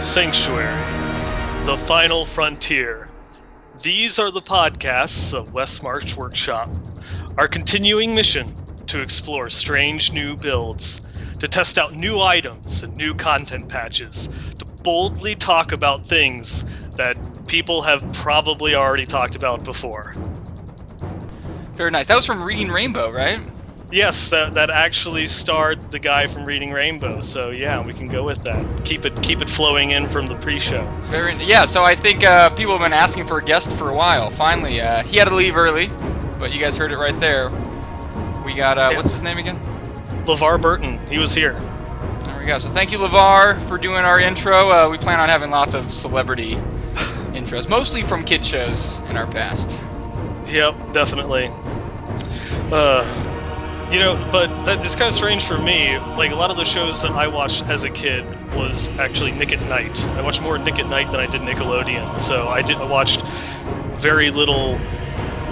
Sanctuary, The Final Frontier. These are the podcasts of Westmarch Workshop. Our continuing mission to explore strange new builds, to test out new items and new content patches, to boldly talk about things that people have probably already talked about before. Very nice. That was from Reading Rainbow, right? Yes, that actually starred the guy from Reading Rainbow. So yeah, we can go with that. Keep it flowing in from the pre-show. Yeah. So I think people have been asking for a guest for a while. Finally, he had to leave early, but you guys heard it right there. We got what's his name again? LeVar Burton. He was here. There we go. So thank you, LeVar, for doing our intro. We plan on having lots of celebrity intros, mostly from kid shows in our past. Yep, definitely. But it's kind of strange for me. Like, a lot of the shows that I watched as a kid was actually Nick at Night. I watched more Nick at Night than I did Nickelodeon. So I watched very little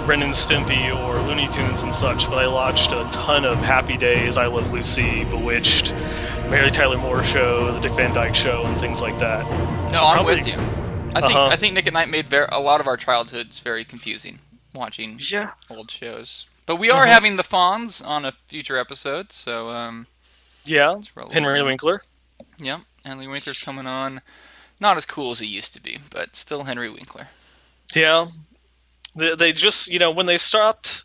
Ren and Stimpy or Looney Tunes and such, but I watched a ton of Happy Days, I Love Lucy, Bewitched, Mary Tyler Moore Show, The Dick Van Dyke Show, and things like that. No, I'm with you. I think Nick at Night made a lot of our childhoods very confusing, watching old shows. But we are having the Fonz on a future episode, so Henry Winkler. Yeah, Henry Winkler's coming on. Not as cool as he used to be, but still Henry Winkler. Yeah, they just when they stopped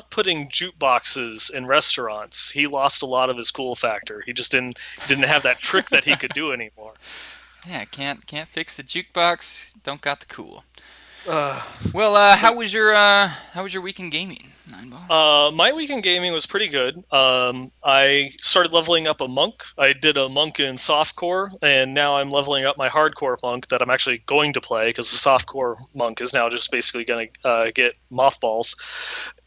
putting jukeboxes in restaurants, he lost a lot of his cool factor. He just didn't have that trick that he could do anymore. Yeah, can't fix the jukebox. Don't got the cool. Well, how was your week in gaming, Nineball? My week in gaming was pretty good. I started leveling up a monk. I did a monk in softcore, and now I'm leveling up my hardcore monk that I'm actually going to play, because the softcore monk is now just basically going to get mothballs.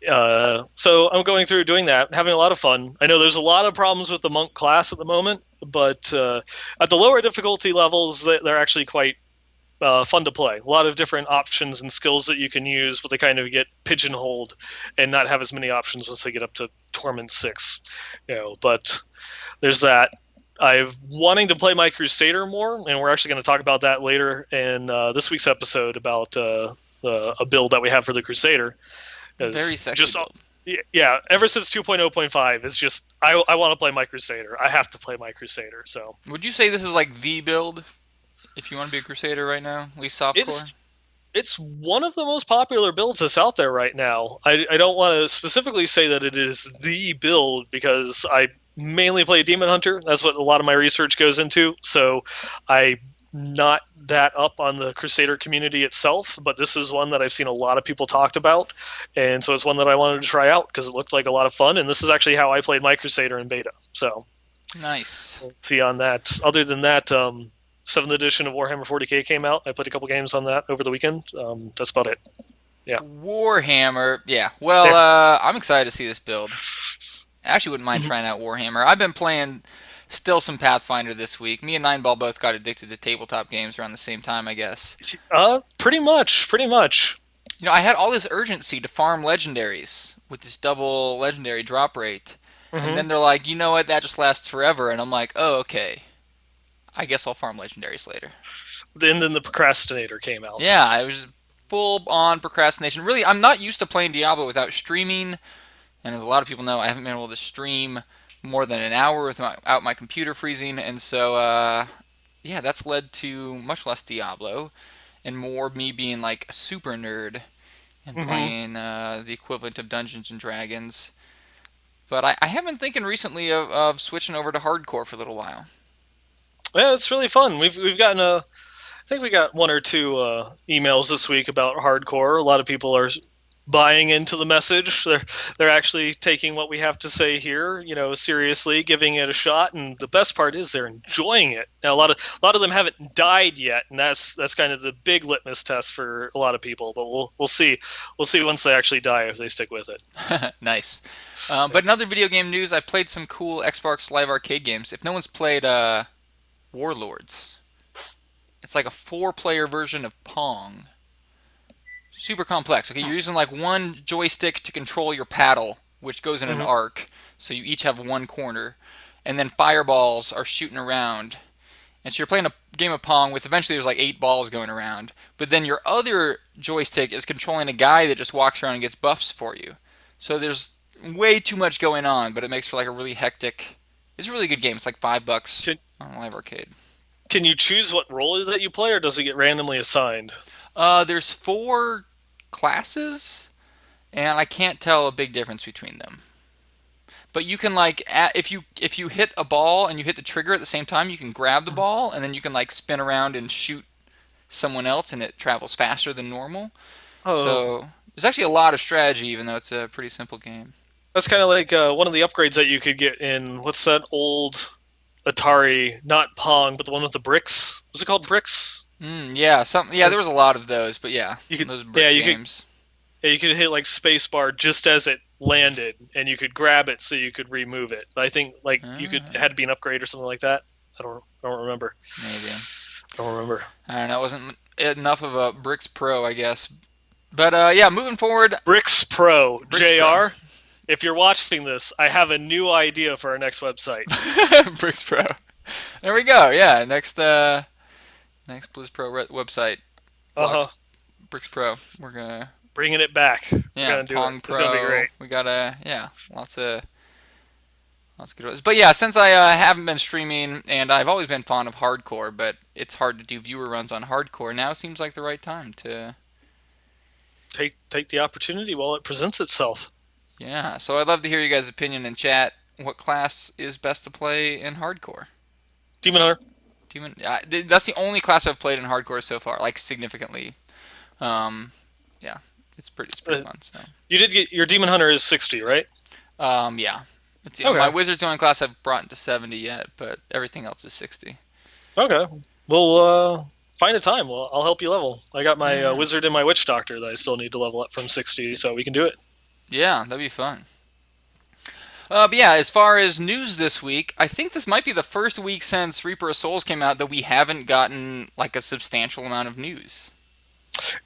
So I'm going through doing that, having a lot of fun. I know there's a lot of problems with the monk class at the moment, but at the lower difficulty levels, they're actually quite fun to play. A lot of different options and skills that you can use, but they kind of get pigeonholed and not have as many options once they get up to Torment 6. But there's that. I'm wanting to play my Crusader more, and we're actually going to talk about that later in this week's episode about a build that we have for the Crusader. Very sexy build. Yeah, ever since 2.0.5, it's just I want to play my Crusader. I have to play my Crusader. So would you say this is like the build? If you want to be a Crusader right now, at least softcore? It's one of the most popular builds that's out there right now. I don't want to specifically say that it is the build, because I mainly play Demon Hunter. That's what a lot of my research goes into. So I'm not that up on the Crusader community itself, but this is one that I've seen a lot of people talked about. And so it's one that I wanted to try out because it looked like a lot of fun. And this is actually how I played my Crusader in beta. So nice. We'll see on that. Other than that, 7th edition of Warhammer 40k came out. I played a couple games on that over the weekend. That's about it. Yeah. Warhammer. Yeah. Well, I'm excited to see this build. I actually wouldn't mind trying out Warhammer. I've been playing still some Pathfinder this week. Me and Nineball both got addicted to tabletop games around the same time, I guess. Pretty much. I had all this urgency to farm legendaries with this double legendary drop rate. And then they're like, you know what, that just lasts forever. And I'm like, oh, okay. I guess I'll farm legendaries later. Then the Procrastinator came out. Yeah, it was full-on procrastination. Really, I'm not used to playing Diablo without streaming. And as a lot of people know, I haven't been able to stream more than an hour without my computer freezing. And so, that's led to much less Diablo and more me being like a super nerd and playing the equivalent of Dungeons & Dragons. But I have been thinking recently of switching over to hardcore for a little while. Yeah, it's really fun. We've gotten I think we got one or two emails this week about hardcore. A lot of people are buying into the message. They're actually taking what we have to say here, seriously, giving it a shot. And the best part is they're enjoying it. Now, a lot of them haven't died yet, and that's kind of the big litmus test for a lot of people. But we'll see. We'll see once they actually die if they stick with it. Nice. But in other video game news, I played some cool Xbox Live Arcade games. If no one's played Warlords. It's like a 4-player version of Pong. Super complex. Okay, you're using like one joystick to control your paddle, which goes in an arc, so you each have one corner. And then fireballs are shooting around. And so you're playing a game of Pong with eventually there's like 8 balls going around. But then your other joystick is controlling a guy that just walks around and gets buffs for you. So there's way too much going on, but it makes for like a really hectic. It's a really good game. It's like $5 Can on Live Arcade. can you choose what role that you play, or does it get randomly assigned? There's 4 classes, and I can't tell a big difference between them. But you can like if you hit a ball and you hit the trigger at the same time, you can grab the ball and then you can like spin around and shoot someone else, and it travels faster than normal. Oh, So there's actually a lot of strategy, even though it's a pretty simple game. that's kind of like one of the upgrades that you could get in what's that old Atari, not Pong, but the one with the bricks. Was it called Bricks? Yeah, there was a lot of those, but yeah, You could, those yeah, brick you could, games. yeah, you could hit like spacebar just as it landed, and you could grab it so you could remove it. But I think like you could it Uh, had to be an upgrade or something like that. I don't remember. Maybe. I don't remember. I don't know. It wasn't enough of a Bricks Pro, I guess. But yeah, moving forward, Bricks Pro, Bricks Pro. JR. If you're watching this, I have a new idea for our next website. Bricks Pro. There we go. Yeah, next Blizz Pro website, Uh Blocks huh. Bricks Pro. We're gonna Bringing it back. We're Yeah, gonna do it. Pong It's gonna be Pro. great. We got yeah, lots of good ones. But yeah, since I haven't been streaming and I've always been fond of hardcore, but it's hard to do viewer runs on hardcore. Now seems like the right time to. Take the opportunity while it presents itself. Yeah, so I'd love to hear you guys' opinion in chat. What class is best to play in hardcore? Demon Hunter. That's the only class I've played in hardcore so far, like significantly. Um, yeah, it's pretty Uh, fun. So, you did get your Demon Hunter is 60, right? yeah, my Okay. wizard's the only class I've brought into 70 yet, but everything else is 60. Okay. We'll find a time. Well, I'll help you level. I got my Yeah, wizard and my witch doctor that I still need to level up from 60, so we can do it. yeah, that'd be fun. But yeah, as far as news this week, I think this might be the first week since Reaper of Souls came out that we haven't gotten like a substantial amount of news.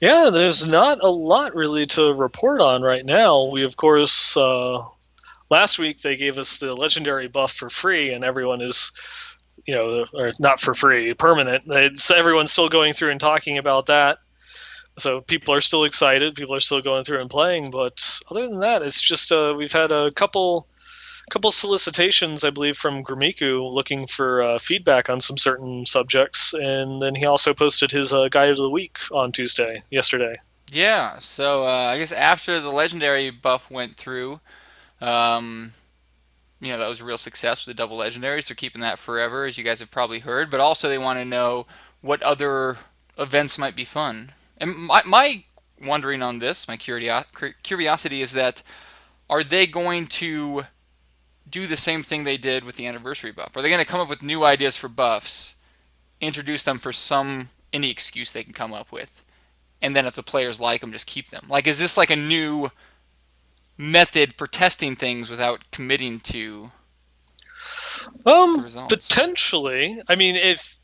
Yeah, there's not a lot really to report on right now. We, of course, last week they gave us the legendary buff for free, and everyone is, or not for free, permanent. Everyone's still going through and talking about that. So people are still excited. People are still going through and playing. But other than that, it's just we've had a couple solicitations, I believe, from Grimiku looking for feedback on some certain subjects, and then he also posted his guide of the week on yesterday. Yeah, so I guess after the legendary buff went through, um, that was a real success with the double legendaries. They're keeping that forever, as you guys have probably heard. But also, they want to know what other events might be fun. And my wondering on this, my curiosity is that are they going to do the same thing they did with the anniversary buff? Are they going to come up with new ideas for buffs, introduce them for any excuse they can come up with, and then if the players like them, just keep them? Like, is this like a new method for testing things without committing to the results? Potentially. I mean, if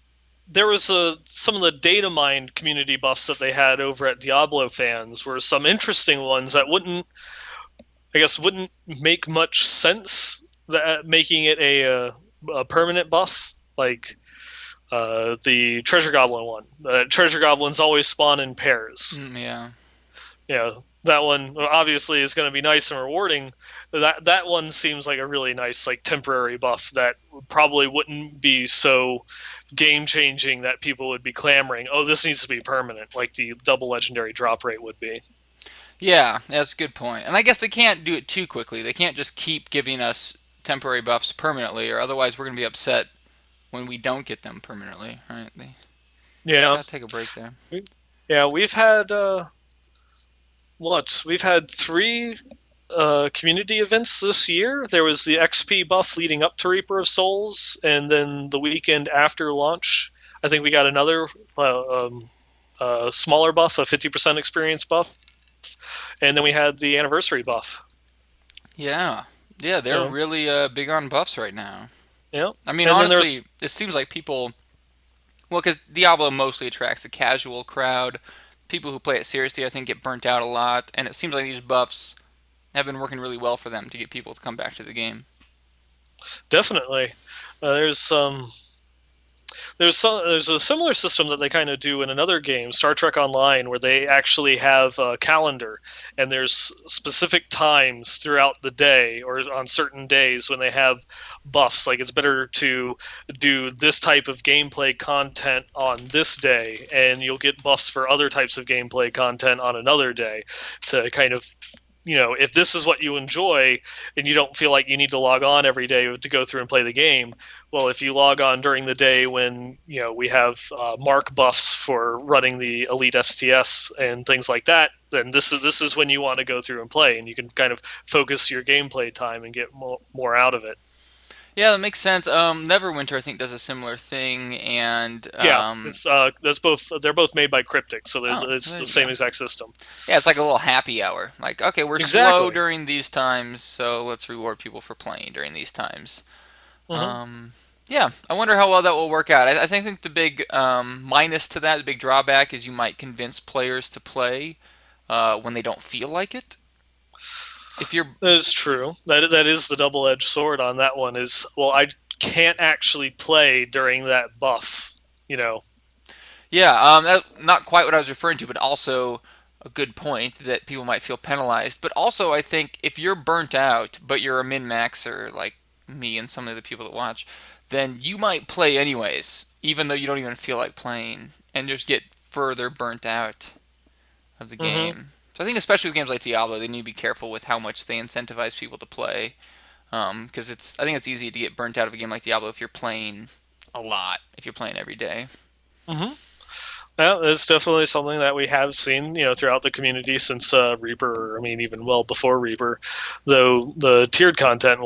there was some of the data mined community buffs that they had over at Diablo fans were some interesting ones that wouldn't make much sense. That making it a permanent buff, like the treasure goblin one. Treasure goblins always spawn in pairs. Yeah. Yeah, that one obviously is going to be nice and rewarding. That one seems like a really nice like temporary buff that probably wouldn't be so game changing that people would be clamoring, "Oh, this needs to be permanent," like the double legendary drop rate would be. Yeah, that's a good point. And I guess they can't do it too quickly. They can't just keep giving us temporary buffs permanently, or otherwise we're going to be upset when we don't get them permanently, right? They Yeah, gotta take a break there. yeah, we've had we've had three community events this year. There was the XP buff leading up to Reaper of Souls, and then the weekend after launch, I think we got another smaller buff, a 50% experience buff, and then we had the anniversary buff. Yeah, yeah, they're Yeah, really big on buffs right now. yeah, I mean, and then there. honestly, it seems like people, well, because Diablo mostly attracts a casual crowd. People who play it seriously, I think, get burnt out a lot, and it seems like these buffs have been working really well for them to get people to come back to the game. Definitely. There's there's a similar system that they kind of do in another game, Star Trek Online, where they actually have a calendar, and there's specific times throughout the day or on certain days when they have buffs. Like it's better to do this type of gameplay content on this day, and you'll get buffs for other types of gameplay content on another day to kind of if this is what you enjoy and you don't feel like you need to log on every day to go through and play the game, well, if you log on during the day when we have mark buffs for running the Elite FTS and things like that, then this is when you want to go through and play, and you can kind of focus your gameplay time and get more out of it. Yeah, that makes sense. Neverwinter, I think, does a similar thing, and Yeah, that's both. They're both made by Cryptic, so oh, it's there the you go. same exact system. Yeah, it's like a little happy hour. Like, okay, we're slow Exactly. during these times, so let's reward people for playing during these times. Hmm. Um, yeah, I wonder how well that will work out. I think the big minus to that, the big drawback, is you might convince players to play when they don't feel like it. If you're, It's true. That is the double-edged sword on that one. Is well, I can't actually play during that buff. You know. yeah, not quite what I was referring to, but also a good point that people might feel penalized. But also, I think if you're burnt out, but you're a min maxer like me and some of the people that watch, then you might play anyways, even though you don't even feel like playing, and just get further burnt out of the Hmm. game. So I think especially with games like Diablo, they need to be careful with how much they incentivize people to play, because I think it's easy to get burnt out of a game like Diablo if you're playing a lot, if you're playing every day. Hmm. Yeah, it's definitely something that we have seen, throughout the community since Reaper. I mean, even well before Reaper, though the tiered content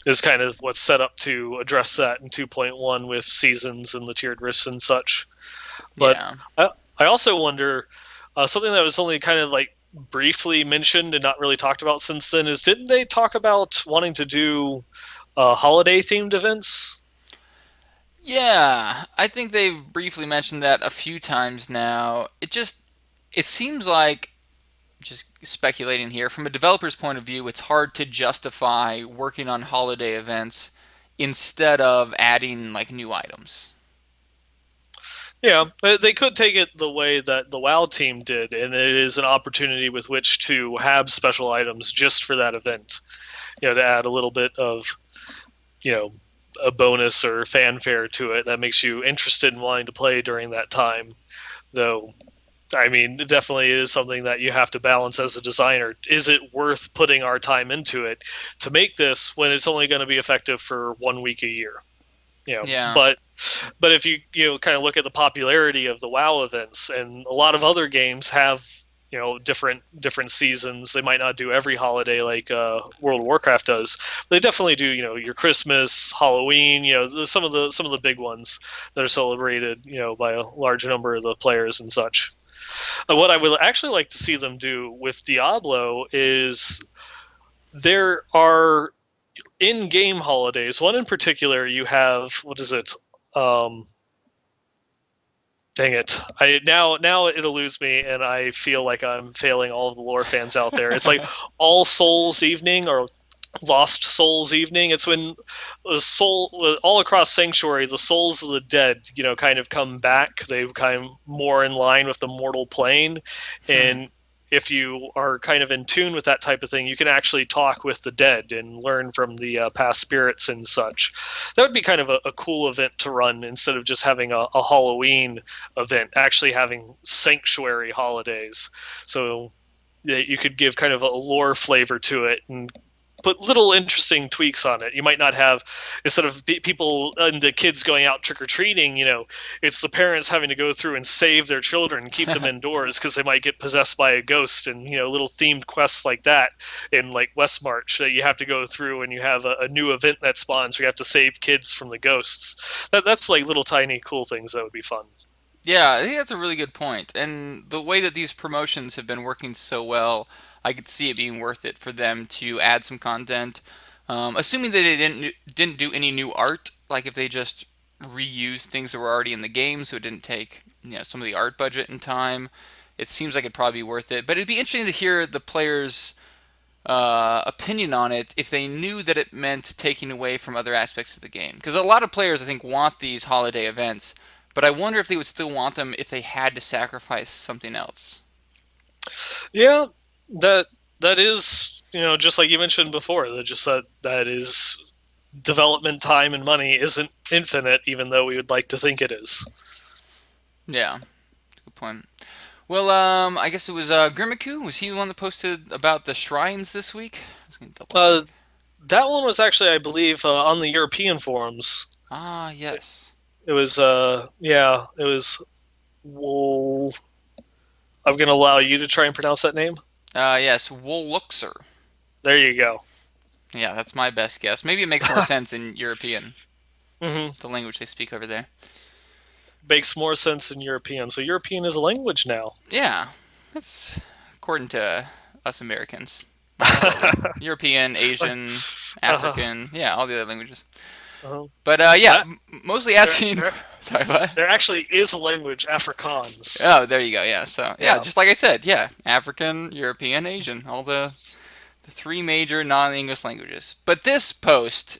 is kind of what's set up to address that in 2.1 with seasons and the tiered rifts and such. But Yeah. I, I also wonder something that was only kind of like briefly mentioned and not really talked about since then is didn't they talk about wanting to do holiday themed events? Yeah, I think they've briefly mentioned that a few times now. It seems like, just speculating here, from a developer's point of view, it's hard to justify working on holiday events instead of adding like new items. Yeah, they could take it the way that the WoW team did, and it is an opportunity with which to have special items just for that event. To add a little bit of, you know, a bonus or fanfare to it that makes you interested in wanting to play during that time. Though, I mean, it definitely is something that you have to balance as a designer. Is it worth putting our time into it to make this when it's only going to be effective for 1 week a year? Yeah. But if you kind of look at the popularity of the WoW events, and a lot of other games have different seasons. They might not do every holiday like World of Warcraft does. They definitely do. Your Christmas, Halloween. Some of the big ones that are celebrated. By a large number of the players and such. What I would actually like to see them do with Diablo is there are in-game holidays. One in particular, you have what is it? Um, Dang it! I now it eludes me, and I feel like I'm failing all of the lore fans out there. It's like All Souls Evening or Lost Souls Evening. It's when the soul all across Sanctuary, the souls of the dead, kind of come back. They kind of more in line with the mortal plane, Hmm. and if you are kind of in tune with that type of thing, you can actually talk with the dead and learn from the past spirits and such. That would be kind of a cool event to run instead of just having a Halloween event. Actually, having sanctuary holidays, so that you could give kind of a lore flavor to it and put little interesting tweaks on it. You might not have, instead of people and the kids going out trick or treating, it's the parents having to go through and save their children, keep them indoors because they might get possessed by a ghost, and little themed quests like that in like Westmarch that you have to go through, and you have a new event that spawns where you have to save kids from the ghosts. That's like little tiny cool things that would be fun. Yeah, I think that's a really good point. And the way that these promotions have been working so well, I could see it being worth it for them to add some content. Assuming that they didn't do any new art, like if they just reused things that were already in the game, so it didn't take some of the art budget and time. It seems like it'd probably be worth it. But it'd be interesting to hear the players' opinion on it if they knew that it meant taking away from other aspects of the game. Because a lot of players, I think, want these holiday events, but I wonder if they would still want them if they had to sacrifice something else. Yeah, that that is, just like you mentioned before, that just that is development time and money isn't infinite, even though we would like to think it is. Yeah, good point. Well, I guess it was Grimiku. Was he the one that posted about the shrines this week? I was gonna double check. Uh, that one was actually, I believe, on the European forums. Ah, yes. It was, yeah, it was. Well, I'm gonna allow you to try and pronounce that name. Yes, Wolluxer. There you go. Yeah, that's my best guess. Maybe it makes more sense in European, Hmm. the language they speak over there. Makes more sense in European. So European is a language now. Yeah, that's according to us Americans. Mine's totally European, Like, Asian, uh, African. Yeah, all the other languages. uh, But yeah, that mostly there, asking. there, Sorry, what? there actually is a language, Afrikaans. Oh, there you go. Yeah. So yeah, Yeah. just like I said, yeah, African, European, Asian, all the three major non-English languages. But this post,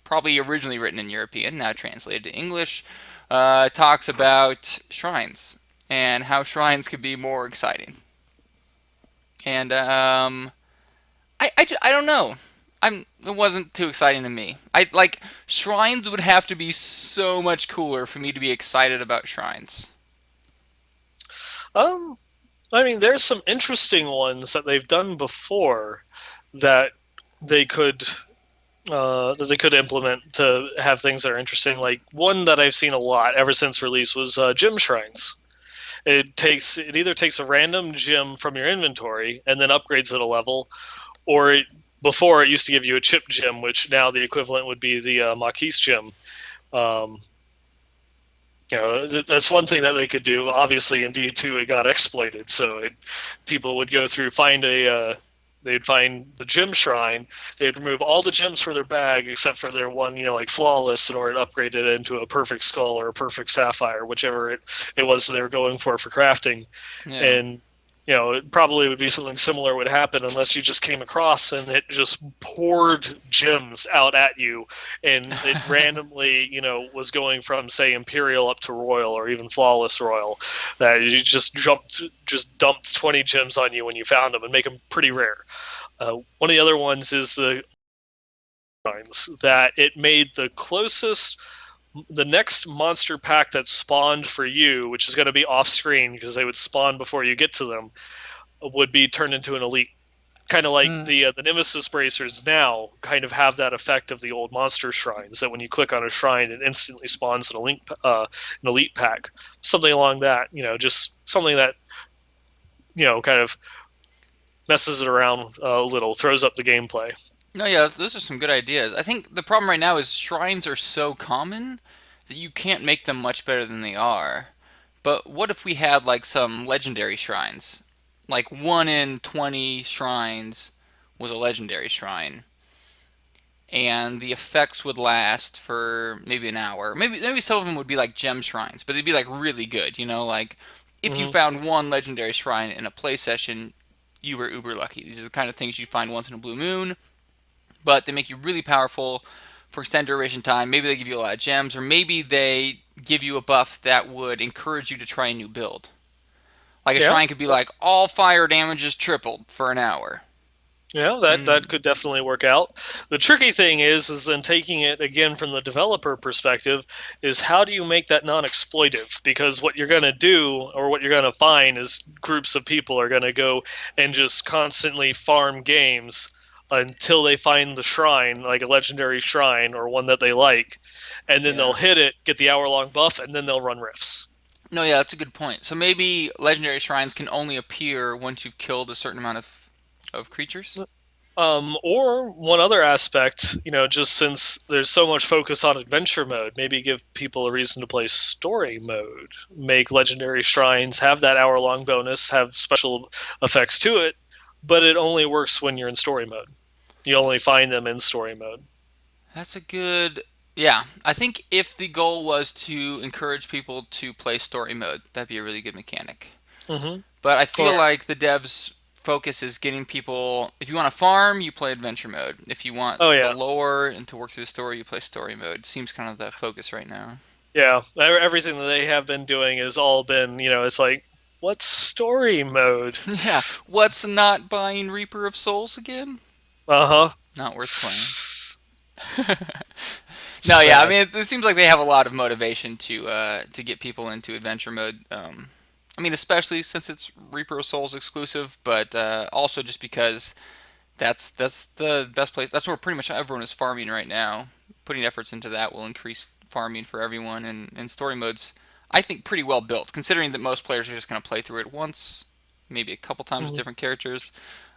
probably originally written in European, now translated to English, talks about shrines and how shrines could be more exciting. And I don't know. It wasn't too exciting to me. I like shrines would have to be so much cooler for me to be excited about shrines. Um, I mean, there's some interesting ones that they've done before that they could implement to have things that are interesting. Like one that I've seen a lot ever since release was gym shrines. It either takes a random gem from your inventory and then upgrades it a level, or before it used to give you a chip gem, which now the equivalent would be the Maquis gem. Um, that's one thing that they could do. Obviously, in D2 it got exploited, so people would go through, they'd find the gem shrine. They'd remove all the gems from their bag except for their one, like flawless, in order to upgrade it into a perfect skull or a perfect sapphire, whichever it was they were going for crafting. Yeah. And it probably would be something similar would happen unless you just came across and it just poured gems out at you, and it randomly, was going from say Imperial up to Royal or even Flawless Royal. That you just dumped 20 gems on you when you found them and make them pretty rare. One of the other ones is the that it made the next monster pack that spawned for you, which is going to be off screen because they would spawn before you get to them, would be turned into an elite. Kind of like Mm. the Nemesis bracers now kind of have that effect of the old monster shrines, that when you click on a shrine, it instantly spawns an elite pack. Something along that, just something that, kind of messes it around a little, throws up the gameplay. No, yeah, those are some good ideas. I think the problem right now is shrines are so common that you can't make them much better than they are. But what if we had like some legendary shrines? Like 1 in 20 shrines was a legendary shrine, and the effects would last for maybe an hour. Maybe some of them would be like gem shrines, but they'd be like really good. Like if you Hmm. found one legendary shrine in a play session, you were uber lucky. These are the kind of things you find once in a blue moon, but they make you really powerful for extended duration time. Maybe they give you a lot of gems, or maybe they give you a buff that would encourage you to try a new build. Like a Yeah. shrine could be like all fire damage is tripled for an hour. Yeah, that And could definitely work out. The tricky thing is then taking it again from the developer perspective, is how do you make that non-exploitive? Because what you're going to do, or what you're going to find, is groups of people are going to go and just constantly farm games until they find the shrine, like a legendary shrine or one that they like, and then they'll yeah. hit it, get the hour-long buff, and then they'll run rifts. No, yeah, that's a good point. So maybe legendary shrines can only appear once you've killed a certain amount of creatures. Or one other aspect, just since there's so much focus on adventure mode, maybe give people a reason to play story mode. Make legendary shrines have that hour-long bonus, have special effects to it, but it only works when you're in story mode. You only find them in story mode. That's a good. Yeah, I think if the goal was to encourage people to play story mode, that'd be a really good mechanic. Mm-hmm. But I feel Or like the devs focus is getting people. If you want to farm, you play adventure mode. If you want Oh the yeah, lore and to work through the story, you play story mode. Seems kind of the focus right now. yeah. Everything that they have been doing has all been, it's like, what's story mode? Yeah. What's not buying Reaper of Souls again? Uh huh. Not worth playing. No, yeah. I Sad. mean, it seems like they have a lot of motivation to get people into adventure mode. I mean, especially since it's Reaper of Souls exclusive, but also just because that's the best place. That's where pretty much everyone is farming right now. Putting efforts into that will increase farming for everyone, and story modes, I think, pretty well built, considering that most players are just going to play through it once, maybe a couple times with Mhm. different characters.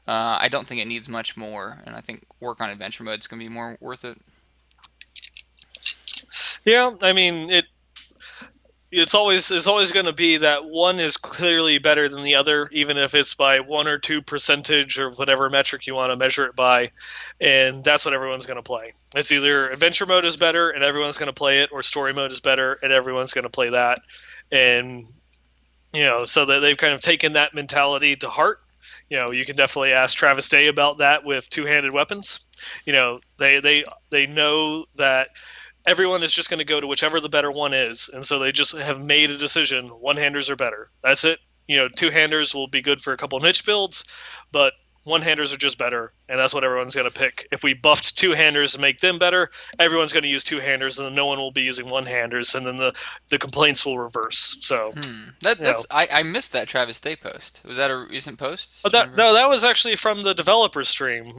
I don't think it needs much more, and I think work on adventure mode is going to be more worth it. Yeah, I mean it's always going to be that one is clearly better than the other, even if it's by 1 or 2% or whatever metric you want to measure it by, and that's what everyone's going to play. It's either adventure mode is better and everyone's going to play it, or story mode is better and everyone's going to play that, and so that they've kind of taken that mentality to heart. You can definitely ask Travis Day about that with two-handed weapons. They know that everyone is just going to go to whichever the better one is, and so they just have made a decision. One-handers are better. That's it. Two-handers will be good for a couple niche builds, but one-handers are just better, and that's what everyone's going to pick. If we buffed two-handers and make them better, everyone's going to use two-handers, and then no one will be using one-handers, and then the complaints will reverse. So, That you know, that's I missed that Travis Day post. Was that a recent post? Oh, Do you that remember? no, that was actually from the developer stream.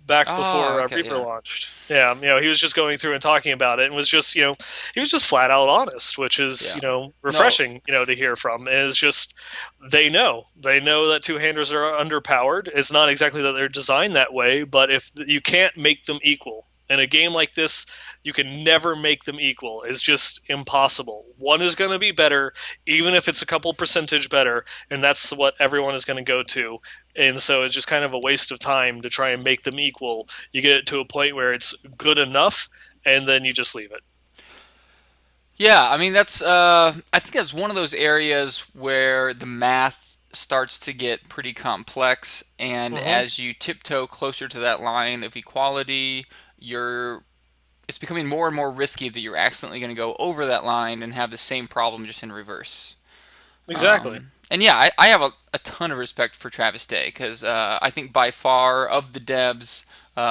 Back Oh, before okay, Reaper yeah, launched. Yeah, he was just going through and talking about it, and was just, he was just flat out honest, which is, yeah. No, refreshing, to hear from. Is just they know that two-handers are underpowered. It's not exactly that they're designed that way, but if you can't make them equal in a game like this, you can never make them equal. It's just impossible. One is going to be better, even if it's a couple percentage better, and that's what everyone is going to go to. And so it's just kind of a waste of time to try and make them equal. You get it to a point where it's good enough, and then you just leave it. yeah. I mean, that's I think that's one of those areas where the math starts to get pretty complex, and Mm-hmm. as you tiptoe closer to that line of equality, you're it's becoming more and more risky that you're accidentally going to go over that line and have the same problem just in reverse. Exactly. And yeah, I have a ton of respect for Travis Day because I think by far of the devs,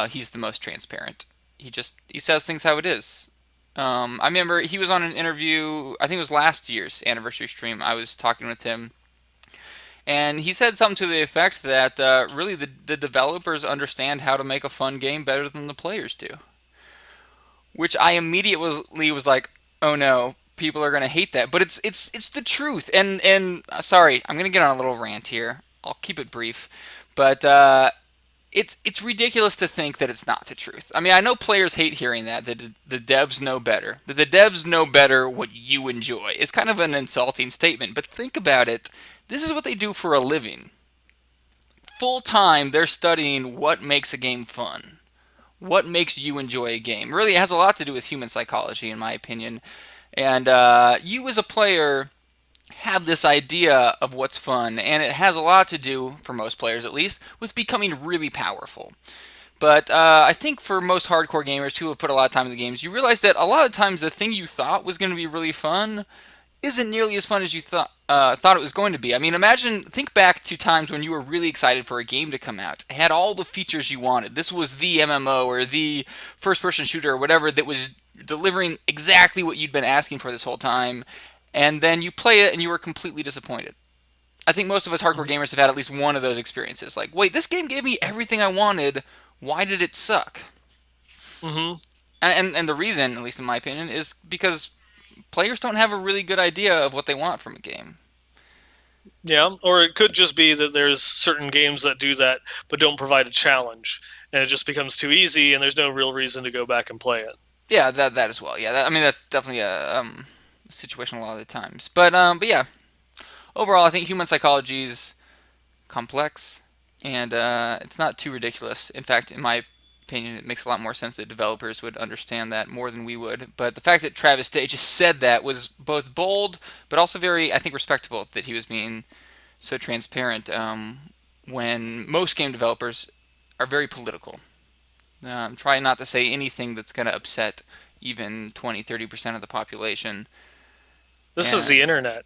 he's the most transparent. He says things how it is. I remember he was on an interview. I think it was last year's anniversary stream. I was talking with him, and he said something to the effect that really the developers understand how to make a fun game better than the players do. Which I immediately was like, oh no, people are gonna hate that. But it's the truth. And sorry, I'm gonna get on a little rant here. I'll keep it brief, but it's ridiculous to think that it's not the truth. I mean, I know players hate hearing that the devs know better. That the devs know better what you enjoy. It's kind of an insulting statement, but think about it. This is what they do for a living. Full time, they're studying what makes a game fun. What makes you enjoy a game? Really, it has a lot to do with human psychology, in my opinion. And you, as a player, have this idea of what's fun, and it has a lot to do, for most players at least, with becoming really powerful. But I think for most hardcore gamers who have put a lot of time in the games, you realize that a lot of times the thing you thought was going to be really fun isn't nearly as fun as you thought it was going to be. I mean, think back to times when you were really excited for a game to come out. It had all the features you wanted. This was the MMO or the first-person shooter or whatever that was delivering exactly what you'd been asking for this whole time, and then you play it and you were completely disappointed. I think most of us hardcore gamers have had at least one of those experiences. Like, wait, this game gave me everything I wanted. Why did it suck? Mm-hmm. And the reason, at least in my opinion, is because players don't have a really good idea of what they want from a game. Yeah, or it could just be that there's certain games that do that but don't provide a challenge, and it just becomes too easy, and there's no real reason to go back and play it. Yeah, that as well. Yeah, I mean that's definitely a situation a lot of the times. But yeah, overall, I think human psychology is complex, and it's not too ridiculous. In fact, in my opinion, it makes a lot more sense that developers would understand that more than we would. But the fact that Travis Day just said that was both bold, but also very, I think, respectable that he was being so transparent. when most game developers are very political. Try not to say anything that's going to upset even 20-30% of the population. This is the And internet.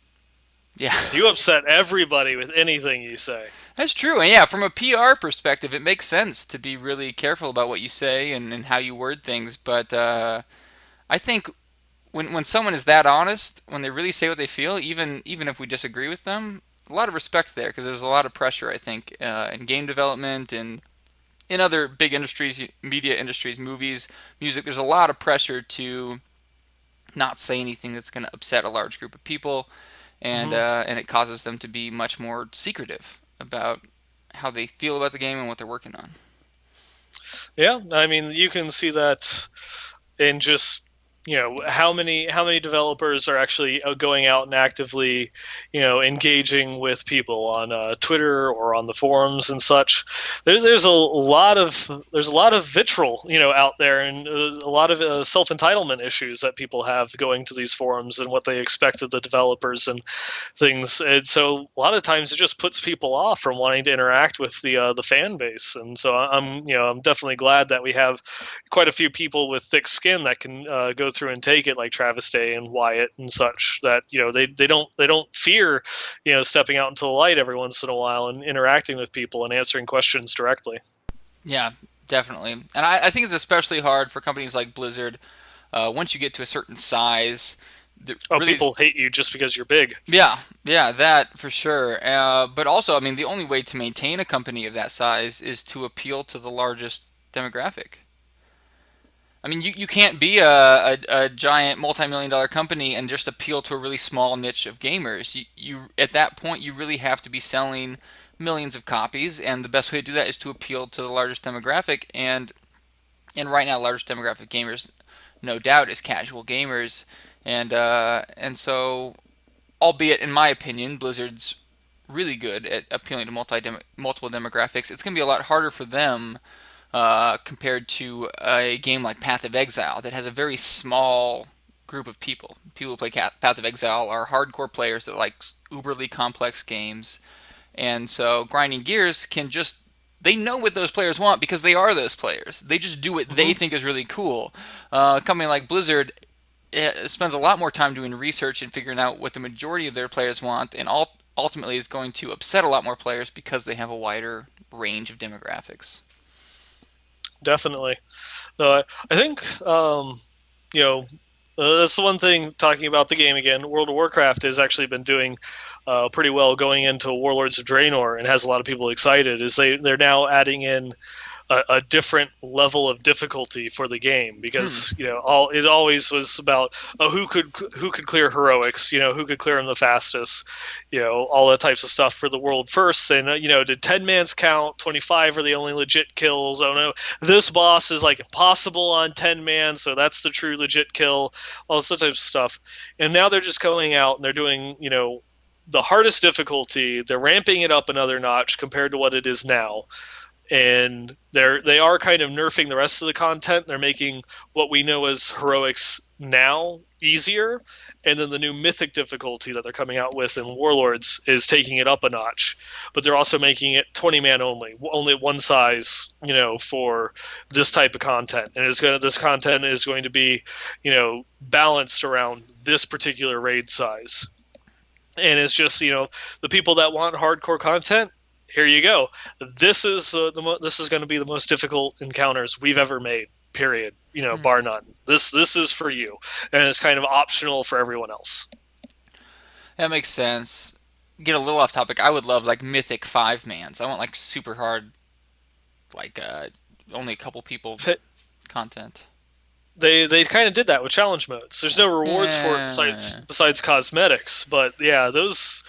yeah, You upset everybody with anything you say. that's true. And yeah, from a PR perspective, it makes sense to be really careful about what you say and how you word things. But I think when someone is that honest, when they really say what they feel, even if we disagree with them, a lot of respect there because there's a lot of pressure, I think, in game development and in other big industries, media industries, movies, music. There's a lot of pressure to not say anything that's going to upset a large group of people, Hmm. and it causes them to be much more secretive about how they feel about the game and what they're working on. Yeah, I mean, you can see that in just how many developers are actually going out and actively engaging with people on Twitter or on the forums and such. There's a lot of vitriol out there, and a lot of self entitlement issues that people have going to these forums and what they expect of the developers and things. And so a lot of times it just puts people off from wanting to interact with the fan base. And so I'm definitely glad that we have quite a few people with thick skin that can go through and take it, like Travis Day and Wyatt and such. That they don't fear stepping out into the light every once in a while and interacting with people and answering questions directly. Yeah, definitely. And I think it's especially hard for companies like Blizzard. Once you get to a certain size, Oh, really, people hate you just because you're big. yeah, that for sure. But also, I mean, the only way to maintain a company of that size is to appeal to the largest demographic. I mean, you can't be a giant multi-million dollar company and just appeal to a really small niche of gamers. You at that point you really have to be selling millions of copies, and the best way to do that is to appeal to the largest demographic. And right now, largest demographic gamers, no doubt, is casual gamers, and so, albeit in my opinion, Blizzard's really good at appealing to multiple demographics. It's going to be a lot harder for them compared to a game like Path of Exile that has a very small group of people. People who play Path of Exile are hardcore players that like uberly complex games, and so Grinding Gears can just they know what those players want because they are those players. They just do what they Hmm. think is really cool. A company like Blizzard spends a lot more time doing research and figuring out what the majority of their players want, and ultimately is going to upset a lot more players because they have a wider range of demographics. Definitely. No, I think you know that's the one thing, talking about the game again. World of Warcraft has actually been doing pretty well going into Warlords of Draenor, and has a lot of people excited. Is they're now adding in a different level of difficulty for the game, Hmm. because all it always was about, oh, who could clear heroics, who could clear them the fastest, all that types of stuff for the world first. And did 10 man's count, 25 are the only legit kills. Oh no, this boss is like impossible on 10 man, so that's the true legit kill, all this type of stuff. And now they're just going out and they're doing the hardest difficulty. They're ramping it up another notch compared to what it is now, and they are kind of nerfing the rest of the content. They're making what we know as heroics now easier, and then the new mythic difficulty that they're coming out with in Warlords is taking it up a notch. But they're also making it 20 man only one size, for this type of content. And this content is going to be, balanced around this particular raid size. And it's just, the people that want hardcore content, here you go. This is going to be the most difficult encounters we've ever made. Period. Hmm. Bar none. This is for you, and it's kind of optional for everyone else. That makes sense. Get a little off topic. I would love like mythic five mans. I want like super hard, like only a couple people content. They kind of did that with challenge modes. There's no rewards for it Yeah. besides cosmetics, but yeah, that's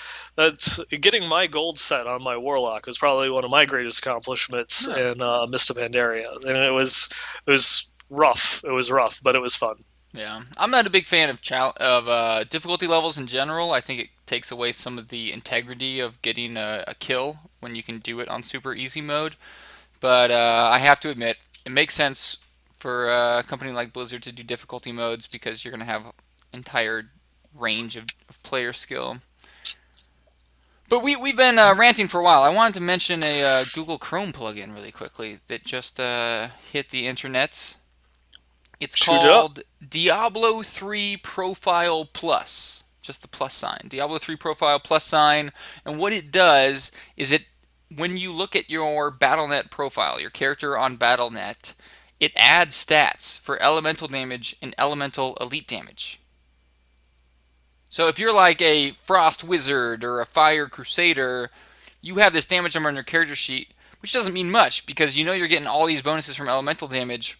getting my gold set on my warlock was probably one of my greatest accomplishments No. in Mist of Pandaria, and it was rough. It was rough, but it was fun. Yeah. I'm not a big fan of difficulty levels in general. I think it takes away some of the integrity of getting a kill when you can do it on super easy mode. But I have to admit, it makes sense for a company like Blizzard to do difficulty modes because you're going to have entire range of player skill. But we've been ranting for a while. I wanted to mention a Google Chrome plugin really quickly that just hit the internets. It's Shoot it up. called Diablo 3 Profile Plus. Just the plus sign. Diablo 3 Profile plus sign. And what it does is when you look at your BattleNet profile, your character on BattleNet, it adds stats for elemental damage and elemental elite damage. So if you're like a Frost Wizard or a Fire Crusader, you have this damage number on your character sheet, which doesn't mean much because you know you're getting all these bonuses from elemental damage.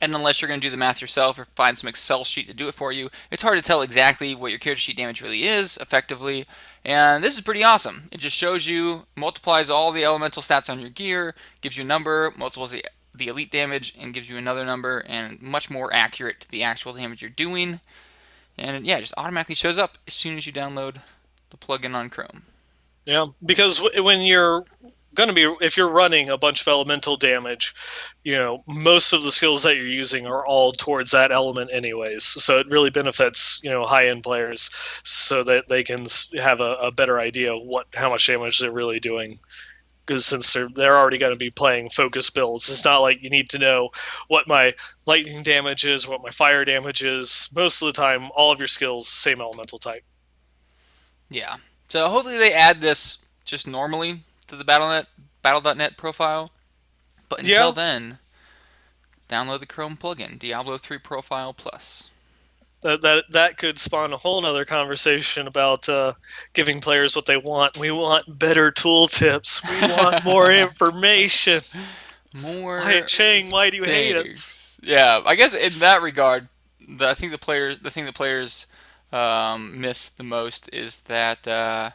And unless you're going to do the math yourself or find some Excel sheet to do it for you, it's hard to tell exactly what your character sheet damage really is effectively. And this is pretty awesome. It just shows you, multiplies all the elemental stats on your gear, gives you a number, multiples the elite damage, and gives you another number, and much more accurate to the actual damage you're doing. And yeah, it just automatically shows up as soon as you download the plugin on Chrome. Yeah, because when you're going to be, if you're running a bunch of elemental damage, most of the skills that you're using are all towards that element anyways. So it really benefits, high-end players so that they can have a better idea of how much damage they're really doing. Because since they're already going to be playing focus builds, it's not like you need to know what my lightning damage is, what my fire damage is. Most of the time, all of your skills, same elemental type. Yeah. So hopefully they add this just normally to the Battle.net profile. But until Yeah, then, download the Chrome plugin, Diablo 3 Profile Plus. that could spawn a whole nother conversation about giving players what they want. We want better tooltips. We want more information. More Chang, why do you hate it? things. Yeah, I guess in that regard, I think the thing the players miss the most is that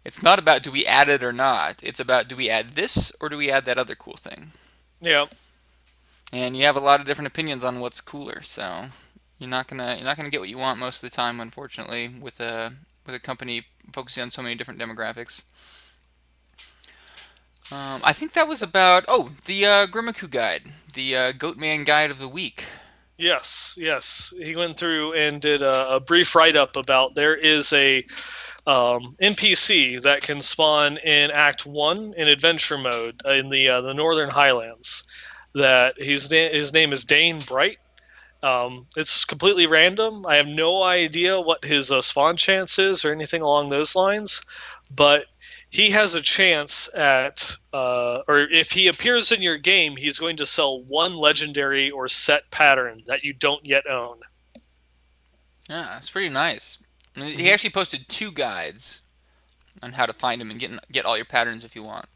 it's not about do we add it or not. It's about do we add this or do we add that other cool thing. Yeah. And you have a lot of different opinions on what's cooler. So you're not gonna get what you want most of the time, unfortunately, with a company focusing on so many different demographics. I think that was about the Grimiku guide, the Goatman guide of the week. Yes. He went through and did a brief write-up about there is a NPC that can spawn in Act 1 in Adventure Mode in the Northern Highlands. That his name is Dane Bright. It's completely random. I have no idea what his spawn chance is or anything along those lines, but he has a chance at, or if he appears in your game, he's going to sell one legendary or set pattern that you don't yet own. Yeah, it's pretty nice. I mean, he actually posted 2 guides on how to find him and get all your patterns if you want.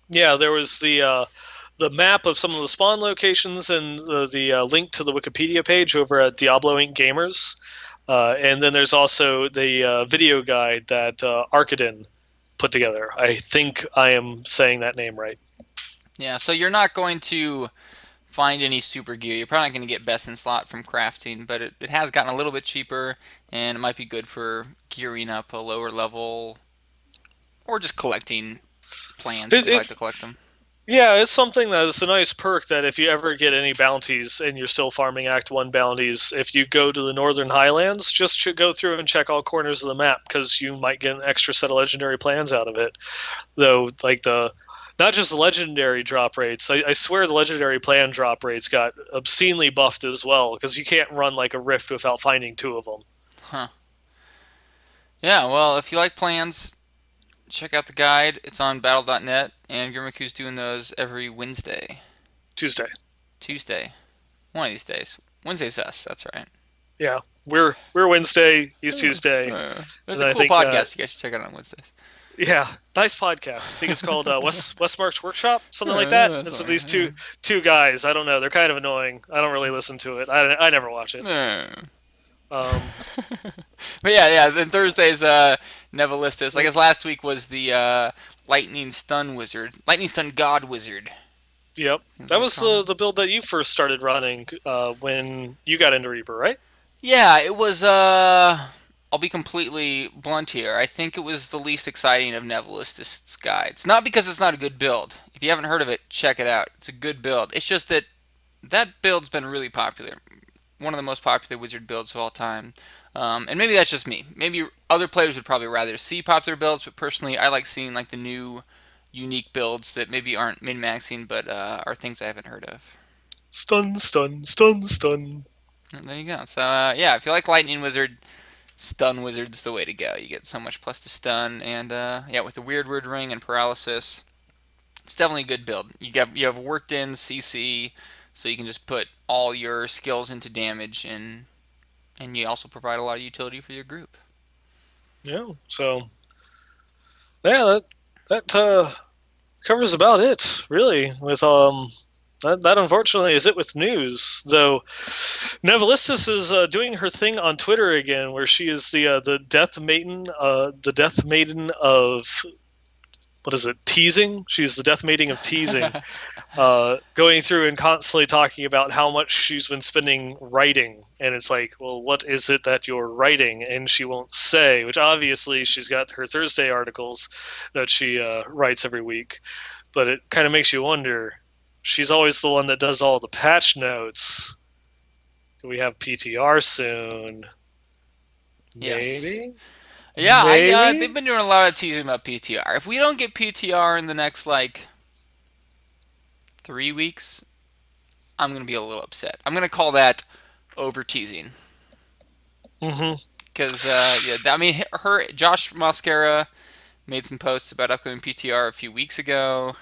Yeah, there was the map of some of the spawn locations and the link to the Wikipedia page over at Diablo Inc. Gamers. And then there's also the video guide that Arkadin put together. I think I am saying that name right. Yeah, so you're not going to find any super gear. You're probably not going to get best in slot from crafting, but it has gotten a little bit cheaper, and it might be good for gearing up a lower level or just collecting plans if It, you it like to collect them. Yeah, it's something that is a nice perk that if you ever get any bounties and you're still farming Act 1 bounties, if you go to the Northern Highlands, just go through and check all corners of the map because you might get an extra set of legendary plans out of it. Though, like not just the legendary drop rates, I swear the legendary plan drop rates got obscenely buffed as well because you can't run like a Rift without finding 2 of them. Huh. Yeah, well, if you like plans, check out the guide. It's on battle.net, and Gurmiku's doing those every Wednesday. Tuesday. Tuesday. One of these days. Wednesday's us, that's right. Yeah, we're Wednesday, he's Tuesday. It's And a I cool think, podcast. You guys should check it out on Wednesdays. Yeah, nice podcast. I think it's called Westmarch Workshop, something like that. It's with these two guys. I don't know. They're kind of annoying. I don't really listen to it. I never watch it. Um, But yeah. Then Thursday's Nevilistus. I guess last week was the Lightning Stun Wizard, Lightning Stun God Wizard. yep, that was the build that you first started running when you got into Reaper, right? Yeah, it was. I'll be completely blunt here. I think it was the least exciting of Nevilistus' guides. Not because it's not a good build. If you haven't heard of it, check it out. It's a good build. It's just that build's been really popular. one of the most popular wizard builds of all time. And maybe that's just me. Maybe other players would probably rather see popular builds, but personally, I like seeing like the new, unique builds that maybe aren't min-maxing, but are things I haven't heard of. Stun, stun, stun, stun. And there you go. So yeah, if you like Lightning Wizard, Stun Wizard's the way to go. You get so much plus to stun, and yeah, with the Weird Word Ring and Paralysis, it's definitely a good build. You have worked in CC, so you can just put all your skills into damage, and you also provide a lot of utility for your group. Yeah. So yeah, that covers about it, really. With that unfortunately is it with news. Though Nevalistis is doing her thing on Twitter again, where she is the death maiden of what is it? Teasing. She's the death maiden of teasing. Going through and constantly talking about how much she's been spending writing, and it's like, well, what is it that you're writing? And she won't say, which obviously she's got her Thursday articles that she writes every week, but it kind of makes you wonder. She's always the one that does all the patch notes. Do we have PTR soon? Yes. Maybe. Yeah, Maybe. they've been doing a lot of teasing about PTR. If we don't get PTR in the next like 3 weeks, I'm gonna be a little upset. I'm gonna call that over teasing. Mm-hmm. Because yeah, I mean, her Josh Mascara made some posts about upcoming PTR a few weeks ago.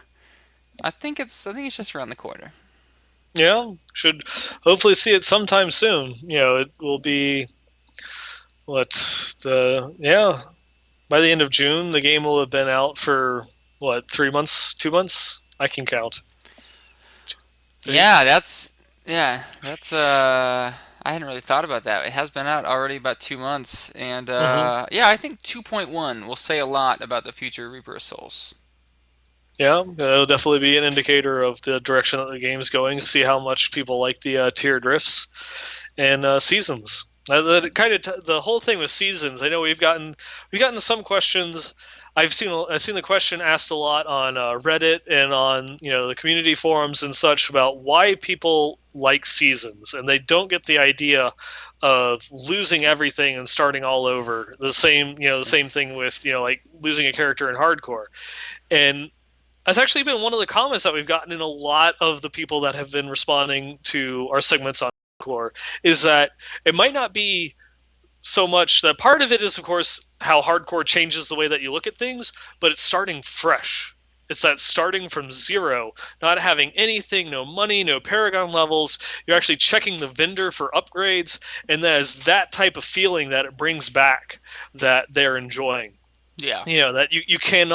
I think it's just around the corner. Yeah, should hopefully see it sometime soon. It will be what the yeah by the end of June. The game will have been out for what 3 months, 2 months. I can count. Three. Yeah, that's I hadn't really thought about that. It has been out already about 2 months, and Mm-hmm. yeah, I think 2.1 will say a lot about the future of Reaper of Souls. Yeah, it'll definitely be an indicator of the direction that the game's going. See how much people like the tiered rifts and seasons. The whole thing with seasons. I know we've gotten some questions. I've seen the question asked a lot on Reddit and on the community forums and such about why people like seasons, and they don't get the idea of losing everything and starting all over. The same thing with like losing a character in hardcore, and that's actually been one of the comments that we've gotten in a lot of the people that have been responding to our segments on hardcore, is that it might not be so much that part of it is, of course, how hardcore changes the way that you look at things, but it's starting fresh. It's that starting from zero, not having anything, no money, no Paragon levels. You're actually checking the vendor for upgrades, and that is that type of feeling that it brings back that they're enjoying. Yeah, That you can't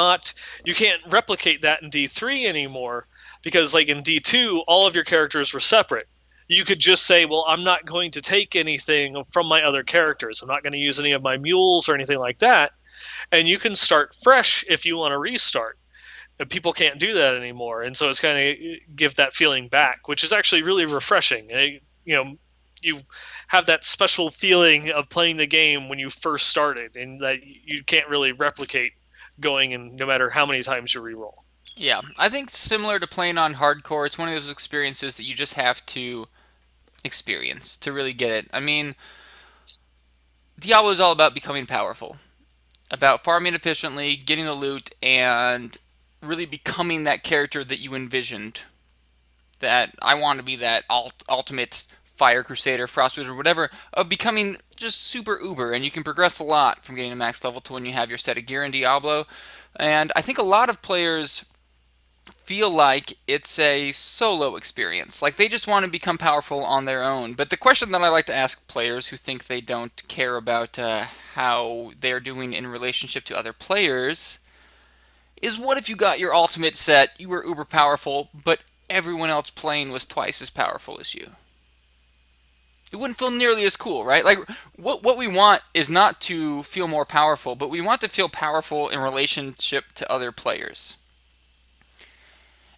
replicate that in D3 anymore, because like in D2 all of your characters were separate. You could just say, well, I'm not going to take anything from my other characters. I'm not going to use any of my mules or anything like that. And you can start fresh if you want to restart. And people can't do that anymore. And so it's kind of give that feeling back, which is actually really refreshing. You have that special feeling of playing the game when you first started, and that you can't really replicate going in no matter how many times you reroll. yeah. I think similar to playing on hardcore, it's one of those experiences that you just have to experience to really get it. I mean, Diablo is all about becoming powerful, about farming efficiently, getting the loot, and really becoming that character that you envisioned. That I want to be that ultimate Fire Crusader, Frost Wizard, whatever, of becoming just super uber, and you can progress a lot from getting to max level to when you have your set of gear in Diablo. And I think a lot of players feel like it's a solo experience. Like they just want to become powerful on their own. But the question that I like to ask players who think they don't care about how they're doing in relationship to other players is, what if you got your ultimate set, you were uber powerful, but everyone else playing was twice as powerful as you? It wouldn't feel nearly as cool, right? Like what we want is not to feel more powerful, but we want to feel powerful in relationship to other players.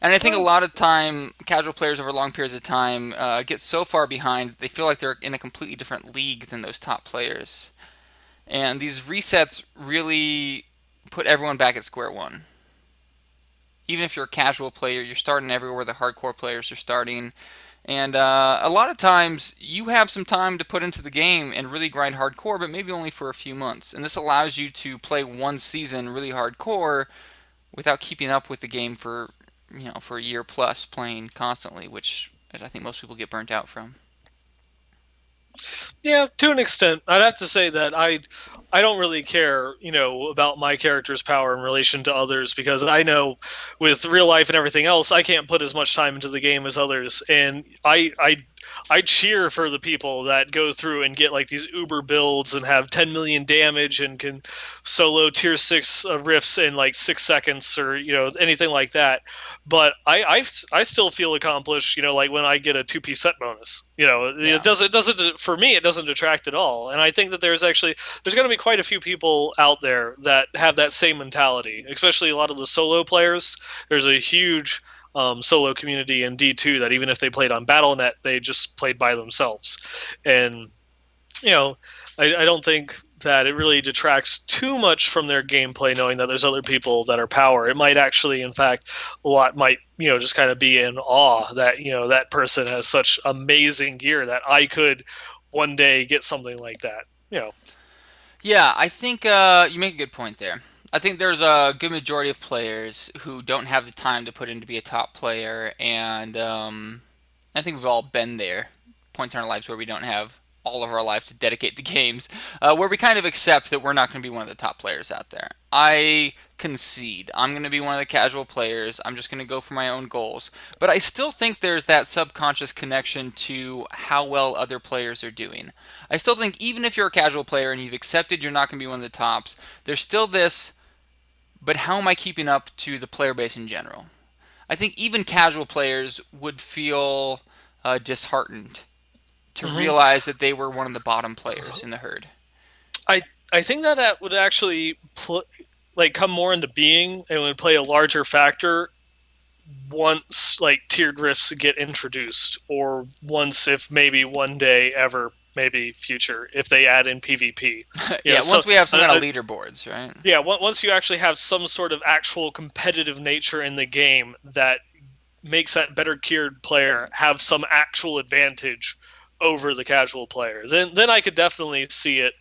And I think a Well, lot of time, casual players over long periods of time get so far behind, they feel like they're in a completely different league than those top players. And these resets really put everyone back at square one. Even if you're a casual player, you're starting everywhere the hardcore players are starting. And a lot of times you have some time to put into the game and really grind hardcore, but maybe only for a few months. And this allows you to play one season really hardcore without keeping up with the game for for a year plus playing constantly, which I think most people get burnt out from. Yeah, to an extent. I'd have to say that I don't really care, about my character's power in relation to others because I know with real life and everything else, I can't put as much time into the game as others, and I cheer for the people that go through and get like these uber builds and have 10 million damage and can solo tier 6 riffs in like 6 seconds or anything like that. But I still feel accomplished, like when I get a 2-piece set bonus. Yeah. It doesn't for me, it doesn't detract at all. And I think that there's going to be quite a few people out there that have that same mentality, especially a lot of the solo players. There's a huge solo community in D2 that even if they played on BattleNet, they just played by themselves. And you know, I don't think that it really detracts too much from their gameplay, knowing that there's other people that are power. It might actually, in fact, a lot might, just kind of be in awe that, that person has such amazing gear that I could one day get something like that. Yeah, I think you make a good point there. I think there's a good majority of players who don't have the time to put in to be a top player, and I think we've all been there. Points in our lives where we don't have all of our life to dedicate to games, where we kind of accept that we're not going to be one of the top players out there. I concede. I'm going to be one of the casual players. I'm just going to go for my own goals. But I still think there's that subconscious connection to how well other players are doing. I still think even if you're a casual player and you've accepted you're not going to be one of the tops, there's still this, but how am I keeping up to the player base in general? I think even casual players would feel disheartened to hmm realize that they were one of the bottom players in the herd. I I think that would actually like come more into being and would play a larger factor once like tiered rifts get introduced, or once if maybe one day ever, maybe future, if they add in PvP. Yeah, So, once we have some kind of leaderboards, right? yeah, once you actually have some sort of actual competitive nature in the game that makes that better geared player have some actual advantage over the casual player, then I could definitely see it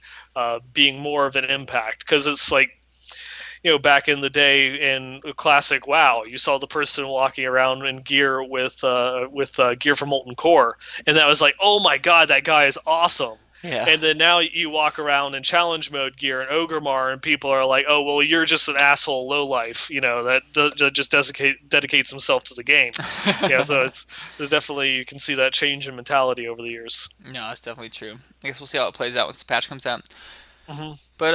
being more of an impact, because it's like, back in the day in classic WoW, you saw the person walking around in gear with gear from Molten Core, and that was like, oh my god, that guy is awesome. Yeah. And then now you walk around in challenge mode gear in Ogremar, and people are like, oh well, you're just an asshole lowlife, that just dedicates himself to the game. So there's definitely, you can see that change in mentality over the years. No, that's definitely true. I guess we'll see how it plays out once the patch comes out. hmm But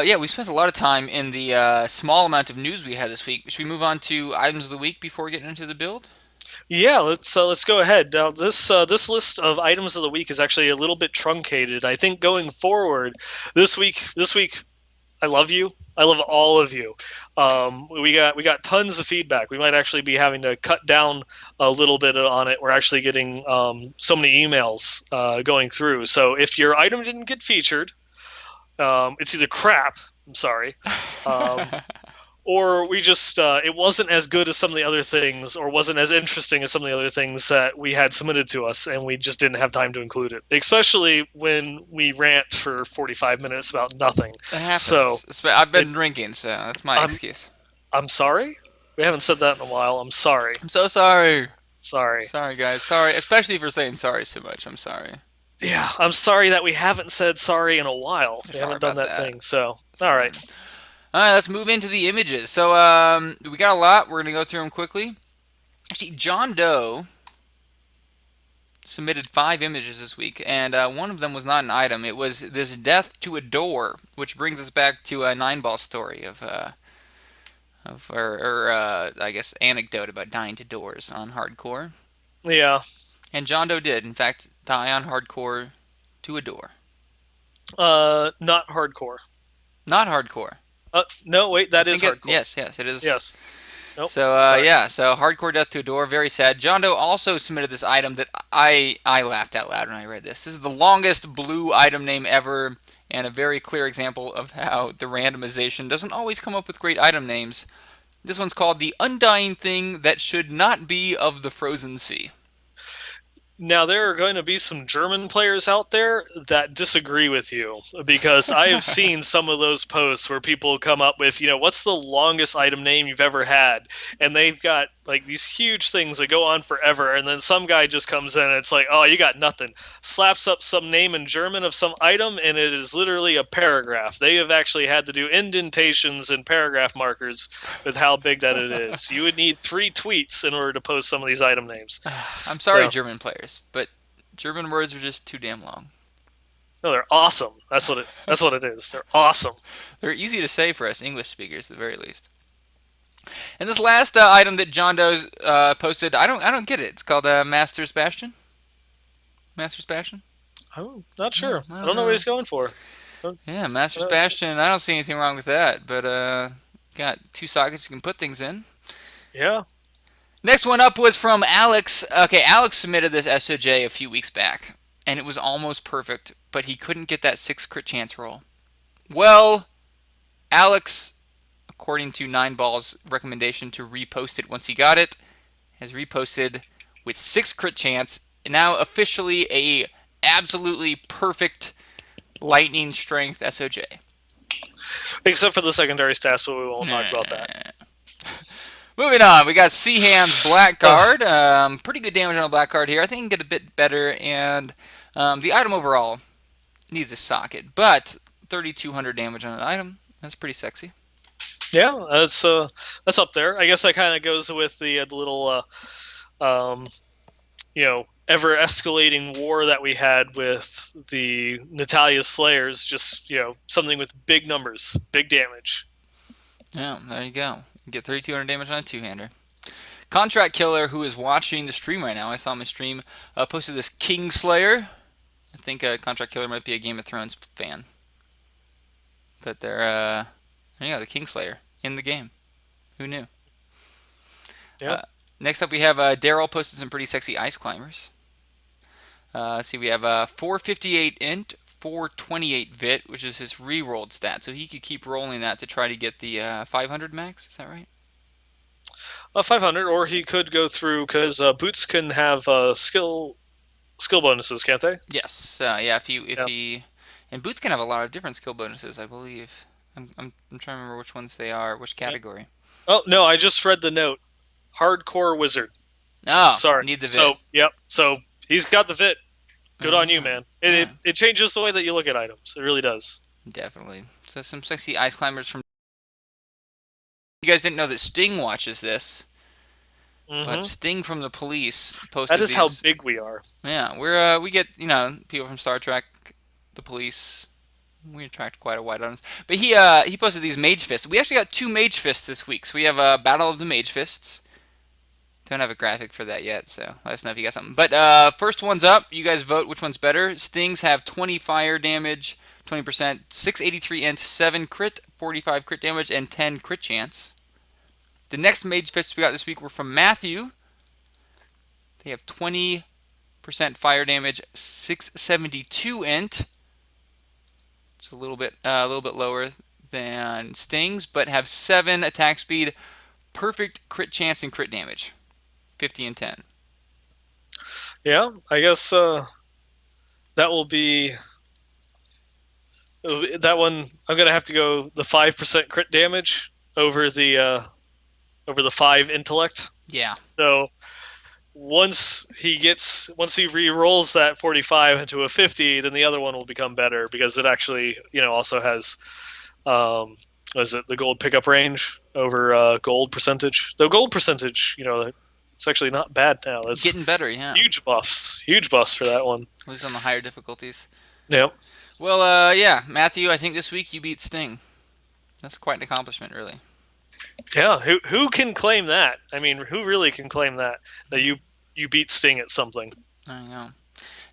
yeah, we spent a lot of time in the small amount of news we had this week. Should we move on to items of the week before getting into the build? Yeah, let's go ahead. Now this list of items of the week is actually a little bit truncated. I think going forward, this week I love you. I love all of you. We got tons of feedback. We might actually be having to cut down a little bit on it. We're actually getting so many emails going through. So if your item didn't get featured, it's either crap. I'm sorry. Um, or we just it wasn't as good as some of the other things, or wasn't as interesting as some of the other things that we had submitted to us, and we just didn't have time to include it, especially when we rant for 45 minutes about nothing. It So happens. I've it, been drinking, so that's my i'm excuse. I'm sorry. We haven't said that in a while. I'm sorry. I'm so sorry. Sorry. Sorry, guys. Sorry, especially for saying sorry so much. I'm sorry. Yeah, I'm sorry that we haven't said sorry in a while. We Sorry haven't done about that that. thing. So all Sorry. right. All right, let's move into the images. So we got a lot. We're gonna go through them quickly. Actually, John Doe submitted 5 images this week, and one of them was not an item. It was this death to a door, which brings us back to a 9-ball story or I guess anecdote about dying to doors on hardcore. Yeah. And John Doe did, in fact, die on hardcore to a door. Not hardcore. Not hardcore. No, wait, I that is think it. hardcore. Yes, it is. Yes. Nope. So Sorry. yeah, so hardcore death to a door, very sad. John Doe also submitted this item that I laughed out loud when I read this. This is the longest blue item name ever, and a very clear example of how the randomization doesn't always come up with great item names. This one's called the Undying Thing That Should Not Be of the Frozen Sea. Now, there are going to be some German players out there that disagree with you because I have seen some of those posts where people come up with, what's the longest item name you've ever had? And they've got like these huge things that go on forever. And then some guy just comes in and it's like, oh, you got nothing. Slaps up some name in German of some item and it is literally a paragraph. They have actually had to do indentations and paragraph markers with how big that it is. You would need 3 tweets in order to post some of these item names. I'm sorry, So, German players, but German words are just too damn long. no, they're awesome. That's what it is. They're awesome. They're easy to say for us English speakers, at the very least. And this last item that John Doe posted, I don't get it. It's called Master's Bastion. Master's Bastion. I'm not Yeah, sure. I I don't don't know what know. he's going for. Yeah, Master's Uh, Bastion. I don't see anything wrong with that. But got 2 sockets you can put things in. yeah. Next one up was from Alex. Okay, Alex submitted this SOJ a few weeks back, and it was almost perfect, but he couldn't get that 6 crit chance roll. Well, Alex, according to Nine Ball's recommendation to repost it once he got it, has reposted with 6 crit chance, now officially a absolutely perfect lightning strength SOJ. Except for the secondary stats, but we won't talk about that. Moving on, we got Seahand's Uh, Blackguard. Pretty good damage on a Blackguard here. I think he can get a bit better, and the item overall needs a socket, but 3,200 damage on an item. That's pretty sexy. yeah, that's up there. I guess that kind of goes with the little um, ever escalating war that we had with the Natalia Slayers. Just something with big numbers, big damage. Yeah, there you go. You get 3,200 damage on a two-hander. Contract Killer, who is watching the stream right now, I saw him stream, posted this Kingslayer. I think Contract Killer might be a Game of Thrones fan. But there you go, the Kingslayer in the game. Who knew? Yeah. Uh, Next up, we have Daryl posted some pretty sexy ice climbers. See, we have 458 int, 428 vit, which is his re-rolled stat. So he could keep rolling that to try to get the 500 max. Is that right? 500, or he could go through because boots can have skill bonuses, can't they? Yes. Yeah. If Yeah. he and boots can have a lot of different skill bonuses, I believe. I'm trying to remember which ones they are, which Yeah. category. Oh no, I just read the note. Hardcore wizard. Oh, Sorry. need the vit. So yep. So he's got the vit. Good There on you you, go. man. Yeah, It changes the way that you look at items. It really does. definitely. So some sexy ice climbers from. You guys didn't know that Sting watches this, but Hmm. Sting from the Police That posted is how these. big we are. Yeah, we get people from Star Trek, the Police. We attract quite a wide audience. But he posted these Mage Fists. We actually got 2 Mage Fists this week. So we have a Battle of the Mage Fists. Don't have a graphic for that yet, so let us know if you got something. But first one's up. You guys vote which one's better. Stings have 20 fire damage, 20%, 683 int, 7 crit, 45 crit damage, and 10 crit chance. The next Mage Fists we got this week were from Matthew. They have 20% fire damage, 672 int. It's a little bit lower than Stings, but have 7 attack speed, perfect crit chance and crit damage, 50 and 10. Yeah, I guess that will be that one. I'm gonna have to go the 5% crit damage over the 5 intellect. Yeah. So once he re-rolls that 45 into a 50, then the other one will become better because it actually also has what is it, the gold pickup range over gold percentage. Though gold percentage, it's actually not bad now. That's Getting better, yeah. huge buffs for that one. At least on the higher difficulties. Yep. Well, yeah, Matthew, I think this week you beat Sting. That's quite an accomplishment, really. Yeah. Who can claim that? I mean, who really can claim that you beat Sting at something? I know.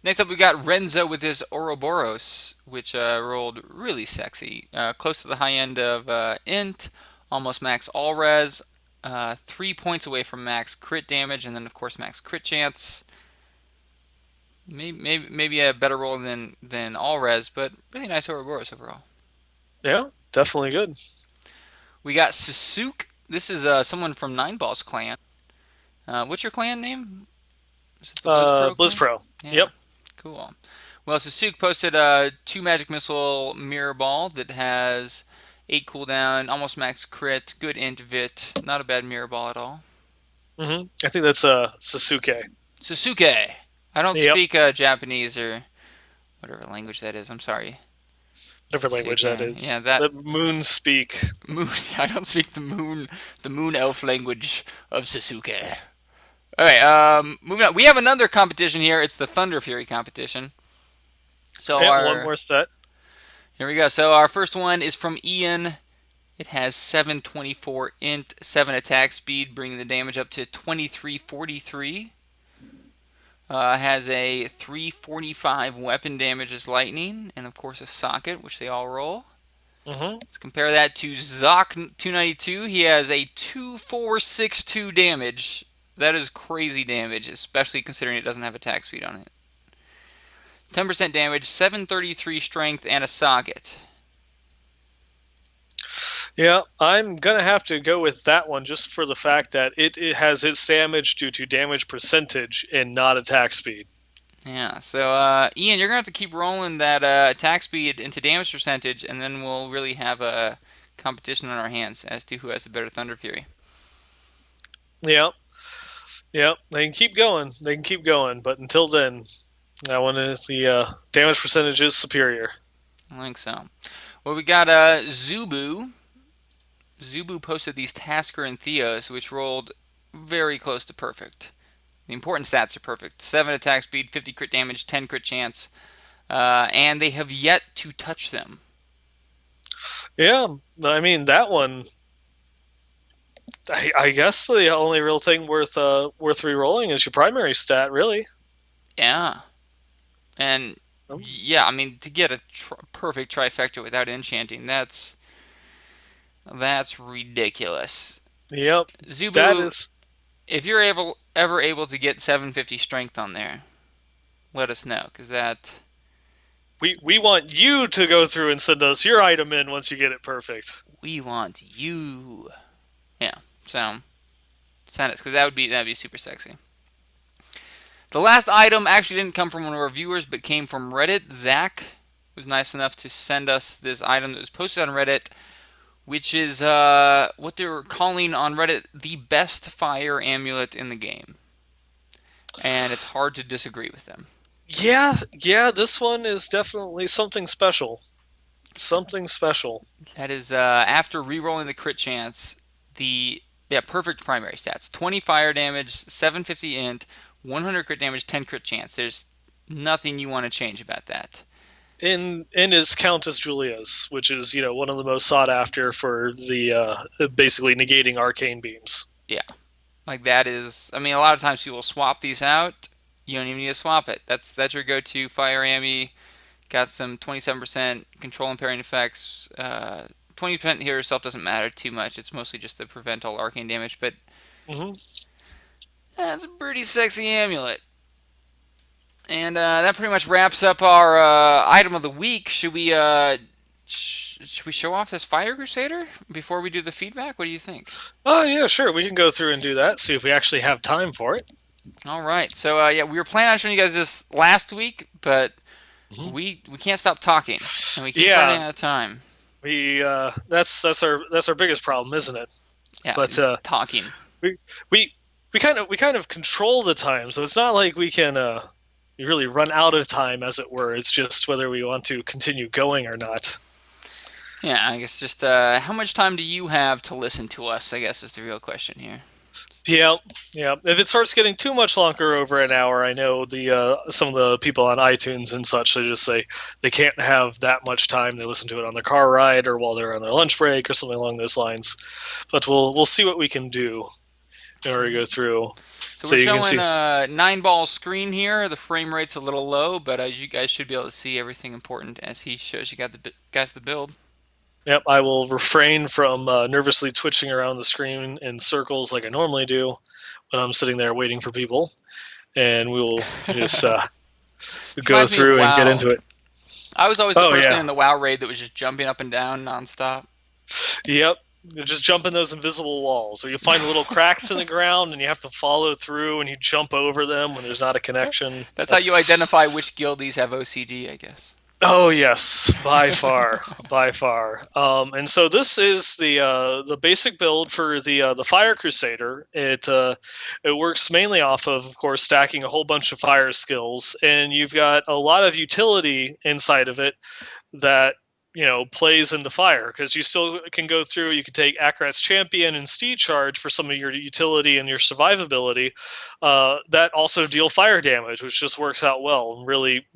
Next up, we got Renzo with his Ouroboros, which rolled really sexy. Close to the high end of int, almost max all res, 3 points away from max crit damage, and then, of course, max crit chance. Maybe a better roll than all res, but really nice Ouroboros overall. Yeah, definitely good. We got Sasuke. This is someone from Nine Ball's clan. What's your clan name? Is it the Blizz Pro Blizz coin? Pro. Yeah. Yep. Cool. Well, Sasuke posted two Magic Missile Mirror Ball that has 8 cooldown, almost max crit, good int vit, not a bad Mirror Ball at all. I think that's Sasuke. Sasuke! I don't Yep. speak Japanese or whatever language that is. I'm sorry. Whatever language that Sasuke. Yeah, is. that The moon speak. moon. I don't speak the moon elf language of Sasuke. All right. Moving on. We have another competition here. It's the Thunder Fury competition. So Yep, one more set. here we go. So our first one is from Ian. It has 724 int, 7 attack speed, bringing the damage up to 2343. Has a 345 weapon damage as lightning, and of course a socket, which they all roll. Let's compare that to Zoc 292. He has a 2462 damage. That is crazy damage, especially considering it doesn't have attack speed on it. 10% damage, 733 strength, and a socket. Yeah, I'm gonna have to go with that one just for the fact that it has its damage due to damage percentage and not attack speed. Yeah, so Ian, you're gonna have to keep rolling that attack speed into damage percentage, and then we'll really have a competition on our hands as to who has the better Thunder Fury. Yep. Yep. They can keep going. They can keep going, but until then, that one is the damage percentage is superior. I think so. Well, we got Zubu. Zubu posted these Tasker and Theos, which rolled very close to perfect. The important stats are perfect. 7 attack speed, 50 crit damage, 10 crit chance. And they have yet to touch them. Yeah, I mean that one. I guess the only real thing worth re-rolling is your primary stat, really. Yeah. And yeah, I mean to get a perfect trifecta without enchanting, that's ridiculous. Yep. Zubu, if you're ever able to get 750 strength on there, let us know, because that. We want you to go through and send us your item in once you get it perfect. We want you. Yeah. So send us, because that'd be super sexy. The last item actually didn't come from one of our viewers, but came from Reddit. Zach was nice enough to send us this item that was posted on Reddit, which is what they were calling on Reddit the best fire amulet in the game. And it's hard to disagree with them. Yeah, this one is definitely something special. Something special. That is, after re-rolling the crit chance, perfect primary stats. 20 fire damage, 750 int, 100 crit damage, 10 crit chance. There's nothing you want to change about that. In is Countess Julia's, which is one of the most sought after for the basically negating arcane beams. Yeah, like that is. I mean, a lot of times people swap these out. You don't even need to swap it. That's your go-to fire ammy. Got some 27% control and parrying effects. 20% here itself doesn't matter too much. It's mostly just to prevent all arcane damage. But that's a pretty sexy amulet. And that pretty much wraps up our item of the week. Should we show off this Fire Crusader before we do the feedback? What do you think? Oh, yeah, sure. We can go through and do that, see if we actually have time for it. All right. So, yeah, we were planning on showing you guys this last week, but we can't stop talking, and we keep running out of time. That's our biggest problem, isn't it? Yeah, but talking. We kind of control the time, so it's not like we can really run out of time, as it were. It's just whether we want to continue going or not. Yeah, I guess just how much time do you have to listen to us, I guess, is the real question here. Yeah. If it starts getting too much longer over an hour, I know some of the people on iTunes and such, they just say they can't have that much time. They listen to it on their car ride or while they're on their lunch break or something along those lines. But we'll see what we can do in order to go through. So we're showing a 9-ball screen here. The frame rate's a little low, but you guys should be able to see everything important as he shows you guys the build. Yep, I will refrain from nervously twitching around the screen in circles like I normally do when I'm sitting there waiting for people. And we will just go through and get into it. I was always the person in the WoW raid that was just jumping up and down nonstop. Yep. You just jump in those invisible walls, or you find little cracks in the ground and you have to follow through, and you jump over them when there's not a connection. That's how That's you identify which guildies have OCD, I guess. Oh yes, by far, by far. And so this is the basic build for the Fire Crusader. It works mainly off of course, stacking a whole bunch of fire skills, and you've got a lot of utility inside of it that plays into fire, because you still can go through. You can take Akarat's Champion and Steed Charge for some of your utility and your survivability. That also deal fire damage, which just works out well and really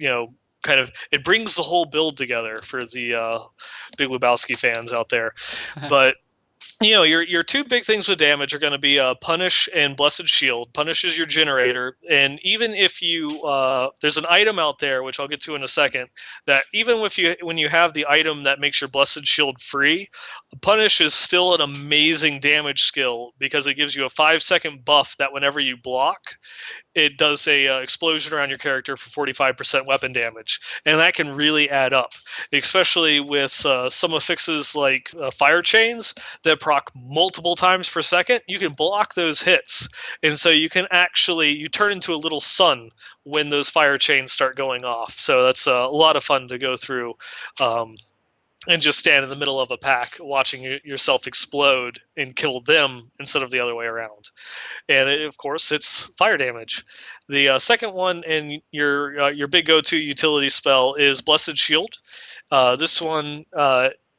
kind of it brings the whole build together for the Big Lebowski fans out there. But your two big things with damage are going to be Punish and Blessed Shield. Punish is your generator, and even if you there's an item out there, which I'll get to in a second, that even when you have the item that makes your Blessed Shield free, Punish is still an amazing damage skill, because it gives you a 5-second buff that whenever you block, it does a explosion around your character for 45% weapon damage, and that can really add up, especially with some affixes like fire chains that proc multiple times per second. You can block those hits, and so you turn into a little sun when those fire chains start going off. So that's a lot of fun to go through. And just stand in the middle of a pack watching yourself explode and kill them instead of the other way around. And of course, it's fire damage. The second one, and your big go-to utility spell, is Blessed Shield. This one,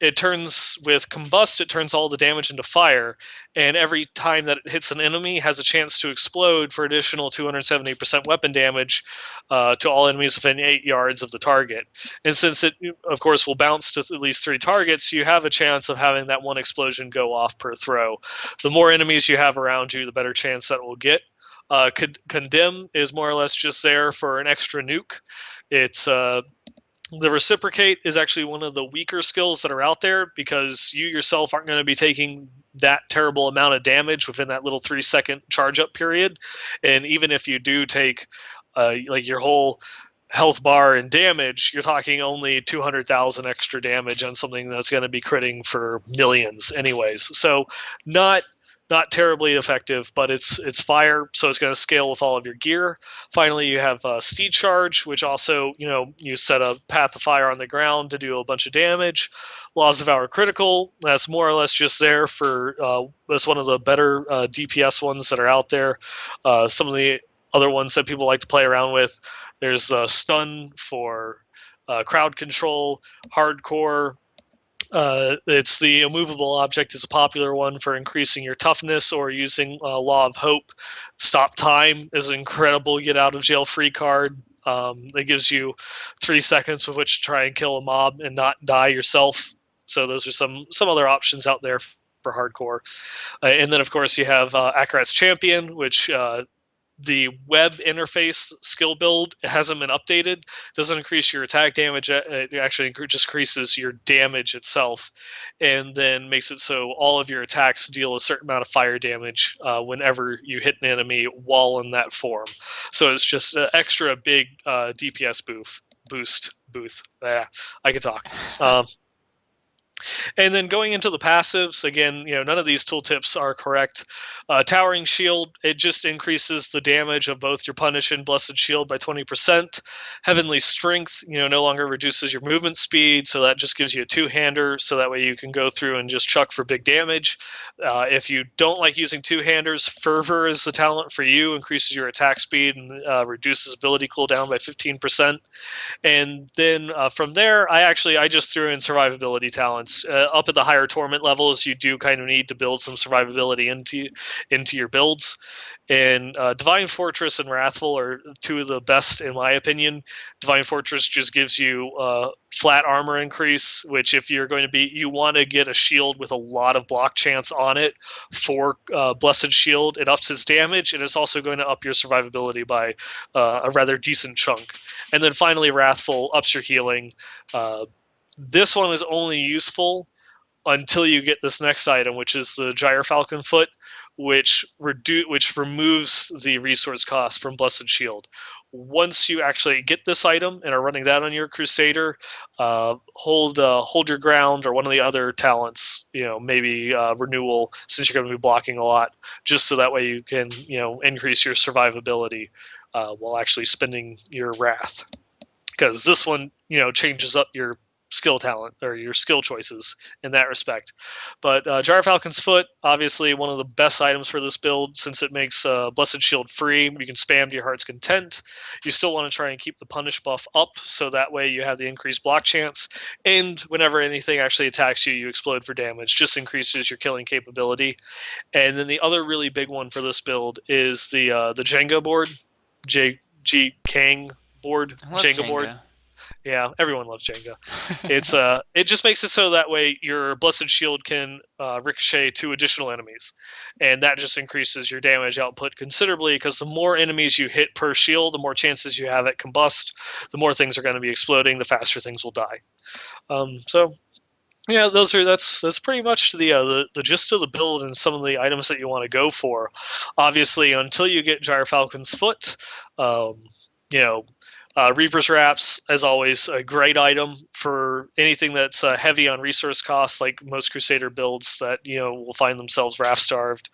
it turns with Combust. It turns all the damage into fire, and every time that it hits an enemy, has a chance to explode for additional 270% weapon damage to all enemies within 8 yards of the target. And since it, of course, will bounce to at least 3 targets, you have a chance of having that one explosion go off per throw. The more enemies you have around you, the better chance that it will get. Condemn is more or less just there for an extra nuke. It's the Reciprocate is actually one of the weaker skills that are out there, because you yourself aren't going to be taking that terrible amount of damage within that little 3-second charge up period. And even if you do take like your whole health bar and damage, you're talking only 200,000 extra damage on something that's going to be critting for millions anyways. So not terribly effective, but it's fire, so it's going to scale with all of your gear. Finally, you have Steed Charge, which also, you set a path of fire on the ground to do a bunch of damage. Laws of Our Critical, that's more or less just there for, that's one of the better DPS ones that are out there. Some of the other ones that people like to play around with, there's Stun for crowd control, Hardcore. It's the immovable object is a popular one for increasing your toughness, or using Law of Hope. Stop Time is an incredible get out of jail free card. It gives you 3 seconds with which to try and kill a mob and not die yourself. So those are some other options out there for hardcore. And then of course you have Akarat's Champion, which the web interface skill build hasn't been updated. Doesn't increase your attack damage. It actually just increases your damage itself, and then makes it so all of your attacks deal a certain amount of fire damage whenever you hit an enemy while in that form. So it's just an extra big DPS boost. Yeah, I could talk. And then going into the passives, again, none of these tooltips are correct. Towering Shield, it just increases the damage of both your Punish and Blessed Shield by 20%. Heavenly Strength, no longer reduces your movement speed, so that just gives you a 2-hander, so that way you can go through and just chuck for big damage. If you don't like using 2-handers, Fervor is the talent for you, increases your attack speed and reduces ability cooldown by 15%. And then from there, I just threw in survivability talents. Up at the higher torment levels, you do kind of need to build some survivability into your builds. And Divine Fortress and Wrathful are two of the best in my opinion. Divine Fortress just gives you flat armor increase, which if you're going to you want to get a shield with a lot of block chance on it for Blessed Shield. It ups its damage, and it's also going to up your survivability by a rather decent chunk. And then finally, Wrathful ups your healing. This one is only useful until you get this next item, which is the Gyrfalcon Foot, which removes the resource cost from Blessed Shield. once you actually get this item and are running that on your Crusader, hold your ground or one of the other talents, maybe renewal, since you're going to be blocking a lot, just so that way you can increase your survivability while actually spending your wrath, because this one changes up your skill talent or your skill choices in that respect. But Gyrfalcon's Foot, obviously one of the best items for this build, since it makes Blessed Shield free. You can spam to your heart's content. You still want to try and keep the punish buff up, so that way you have the increased block chance, and whenever anything actually attacks you, you explode for damage. Just increases your killing capability. And then the other really big one for this build is the Jenga board, G Kang board, I love Jenga board. Jenga. Yeah, everyone loves Jenga. It just makes it so that way your Blessed Shield can ricochet to additional enemies, and that just increases your damage output considerably, because the more enemies you hit per shield, the more chances you have at combust, the more things are going to be exploding, the faster things will die. So yeah, that's pretty much the gist of the build and some of the items that you want to go for. Obviously, until you get Gyrfalcon's Foot, um, you know, Reaper's Wraps, as always, a great item for anything that's heavy on resource costs, like most Crusader builds that will find themselves wrath starved.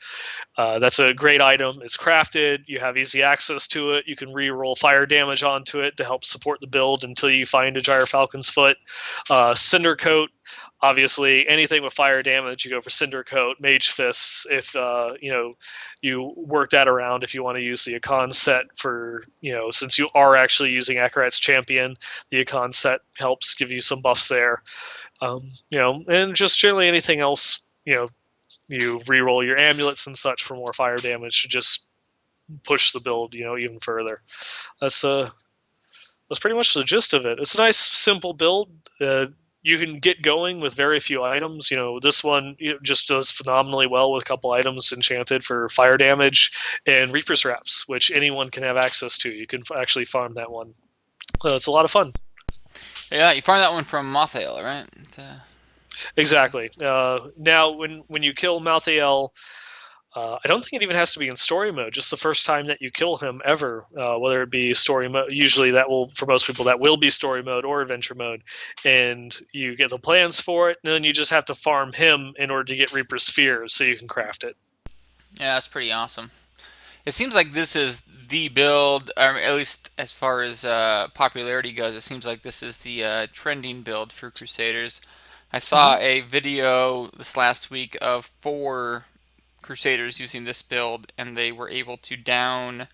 That's a great item. It's crafted. You have easy access to it. You can re-roll fire damage onto it to help support the build until you find a Gyrfalcon's Foot. Cinder Coat. Obviously, anything with fire damage, you go for Cinder Coat, Mage Fists. If you work that around, if you want to use the Icon set for since you are actually using Akarat's Champion, the Icon set helps give you some buffs there. And just generally anything else, you re-roll your amulets and such for more fire damage to just push the build, even further. That's pretty much the gist of it. It's a nice, simple build. You can get going with very few items. This one just does phenomenally well with a couple items enchanted for fire damage and Reaper's Wraps, which anyone can have access to. You can actually farm that one. So it's a lot of fun. Yeah, you farmed that one from Mothael, right? Exactly. Now, when you kill Malthael, I don't think it even has to be in story mode. Just the first time that you kill him ever, whether it be story mode. Usually, that will, for most people, that will be story mode or adventure mode, and you get the plans for it, and then you just have to farm him in order to get Reaper's Sphere, so you can craft it. Yeah, that's pretty awesome. It seems like this is the build, or at least as far as popularity goes, it seems like this is the trending build for Crusaders. I saw Mm-hmm. a video this last week of 4 Crusaders using this build, and they were able to down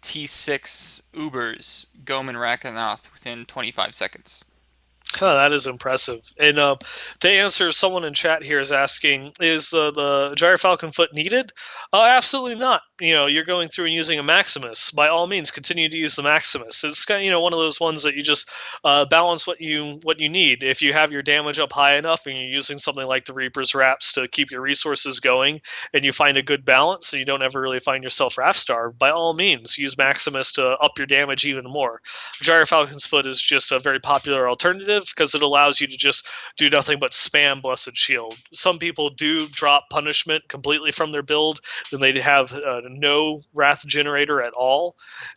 T6 Ubers, Goman Rakanoth, within 25 seconds. Oh, that is impressive. And to answer, someone in chat here is asking, is the Gyrfalcon Foot needed? Absolutely not. You're going through and using a Maximus. By all means, continue to use the Maximus. It's kind of, one of those ones that you just balance what you need. If you have your damage up high enough and you're using something like the Reaper's Wraps to keep your resources going, and you find a good balance and you don't ever really find yourself wrath starved, by all means, use Maximus to up your damage even more. Gyrfalcon's Foot is just a very popular alternative because it allows you to just do nothing but spam Blessed Shield. Some people do drop punishment completely from their build, then they have no Wrath generator at all,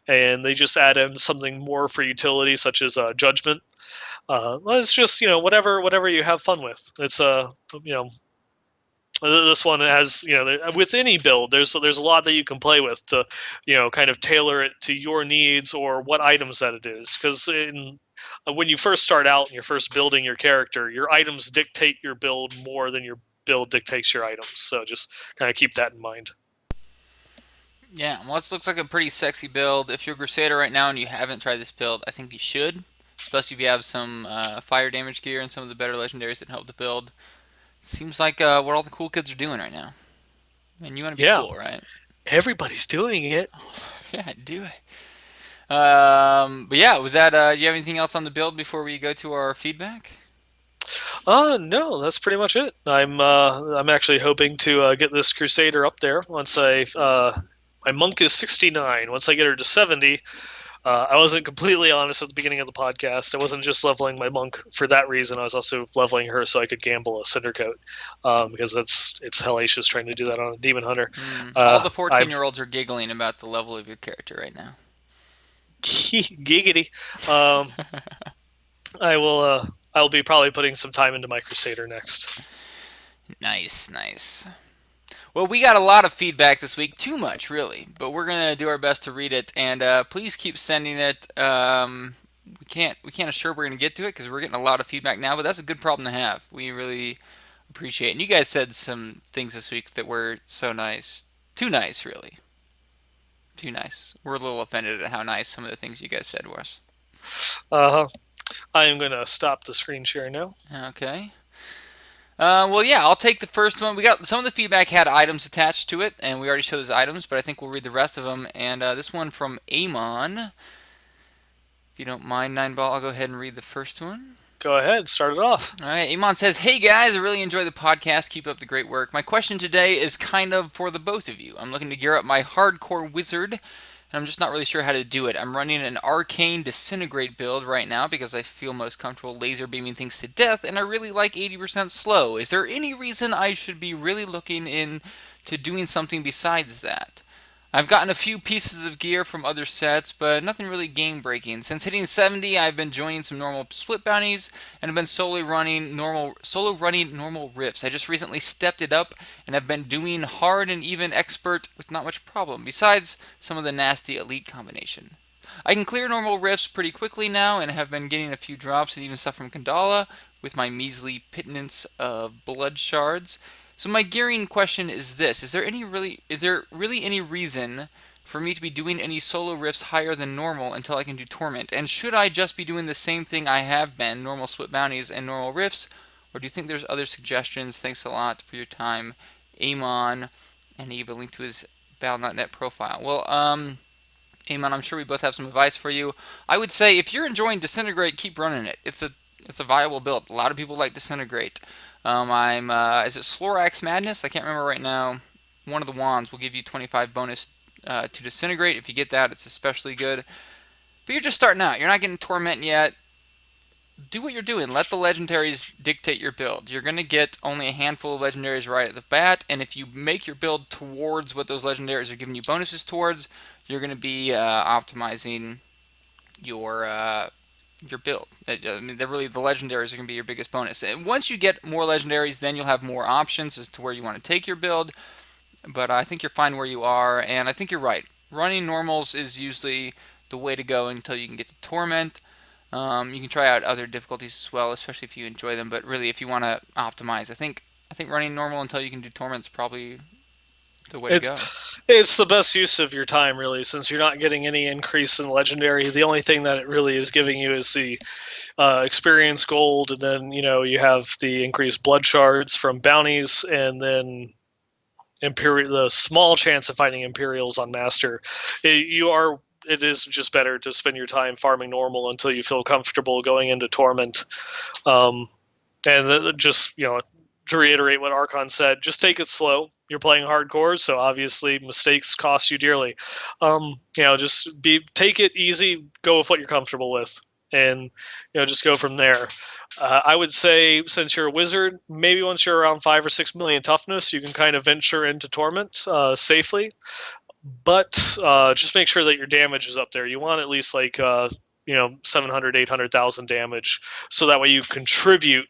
and they just add in something more for utility, such as Judgment. Well, it's just whatever you have fun with. It's this one has with any build there's a lot that you can play with to kind of tailor it to your needs or what items that it is, because when you first start out and you're first building your character, your items dictate your build more than your build dictates your items, so just kind of keep that in mind. Yeah, well, it looks like a pretty sexy build. If you're a Crusader right now and you haven't tried this build, I think you should, especially if you have some fire damage gear and some of the better legendaries that help the build. Seems like what all the cool kids are doing right now. And you want to be Yeah, cool, right? everybody's doing it. Yeah, do it. But yeah, was that? Do you have anything else on the build before we go to our feedback? No, that's pretty much it. I'm actually hoping to get this Crusader up there once my monk is 69. Once I get her to 70, I wasn't completely honest at the beginning of the podcast. I wasn't just leveling my monk for that reason. I was also leveling her so I could gamble a Cinder Coat, because it's hellacious trying to do that on a Demon Hunter. All the I 14-year-olds are giggling about the level of your character right now. Giggity. Um, I will. I'll be probably putting some time into my Crusader next. Nice, nice. Well, we got a lot of feedback this week, too much, really, but we're gonna do our best to read it, and please keep sending it. We can't assure we're gonna get to it because we're getting a lot of feedback now, but that's a good problem to have. We really appreciate it. And you guys said some things this week that were so nice, too nice, really, too nice. We're a little offended at how nice some of the things you guys said was. Uh huh. I am gonna stop the screen share now. Okay. Well, yeah, I'll take the first one. We got some of the feedback had items attached to it, and we already showed those items, but I think we'll read the rest of them. And this one from Amon. If you don't mind, Nineball, I'll go ahead and read the first one. Go ahead, start it off. All right, Amon says, "Hey guys, I really enjoy the podcast. Keep up the great work. My question today is kind of for the both of you. I'm looking to gear up my hardcore wizard, and I'm just not really sure how to do it. I'm running an arcane disintegrate build right now because I feel most comfortable laser beaming things to death, and I really like 80% slow. Is there any reason I should be really looking into doing something besides that? I've gotten a few pieces of gear from other sets, but nothing really game breaking. Since hitting 70, I've been joining some normal split bounties and have been solo running normal rifts. I just recently stepped it up and have been doing hard and even expert with not much problem, besides some of the nasty elite combination. I can clear normal rifts pretty quickly now and have been getting a few drops and even stuff from Kandala with my measly pittance of blood shards. So my gearing question is this: Is there really any reason for me to be doing any solo rifts higher than normal until I can do torment? And should I just be doing the same thing I have been, normal split bounties and normal rifts, or do you think there's other suggestions? Thanks a lot for your time, Amon, and he gave a link to his Battle.net profile. Well, Amon, I'm sure we both have some advice for you. I would say if you're enjoying Disintegrate, keep running it. It's a viable build. A lot of people like Disintegrate. Is it Slorax Madness? I can't remember right now. One of the wands will give you 25 bonus to Disintegrate. If you get that, it's especially good. But you're just starting out. You're not getting Torment yet. Do what you're doing. Let the legendaries dictate your build. You're going to get only a handful of legendaries right at the bat, and if you make your build towards what those legendaries are giving you bonuses towards, you're going to be optimizing your build. I mean, the legendaries are going to be your biggest bonus. And once you get more legendaries, then you'll have more options as to where you want to take your build. But I think you're fine where you are, and I think you're right. Running normals is usually the way to go until you can get to Torment. You can try out other difficulties as well, especially if you enjoy them. But really, if you want to optimize, I think running normal until you can do Torment is probably the way to It's go. it's the best use of your time, really, since you're not getting any increase in legendary. The only thing that it really is giving you is the experience gold, and then you have the increased blood shards from bounties, and then the small chance of finding Imperials on Master. It is just better to spend your time farming normal until you feel comfortable going into Torment. Um, and just to reiterate what Archon said, just take it slow. You're playing hardcore, so obviously mistakes cost you dearly. Just take it easy, go with what you're comfortable with, and just go from there. I would say, since you're a wizard, maybe once you're around 5 or 6 million toughness, you can kind of venture into Torment safely. But just make sure that your damage is up there. You want at least 700, 800,000 damage, so that way you contribute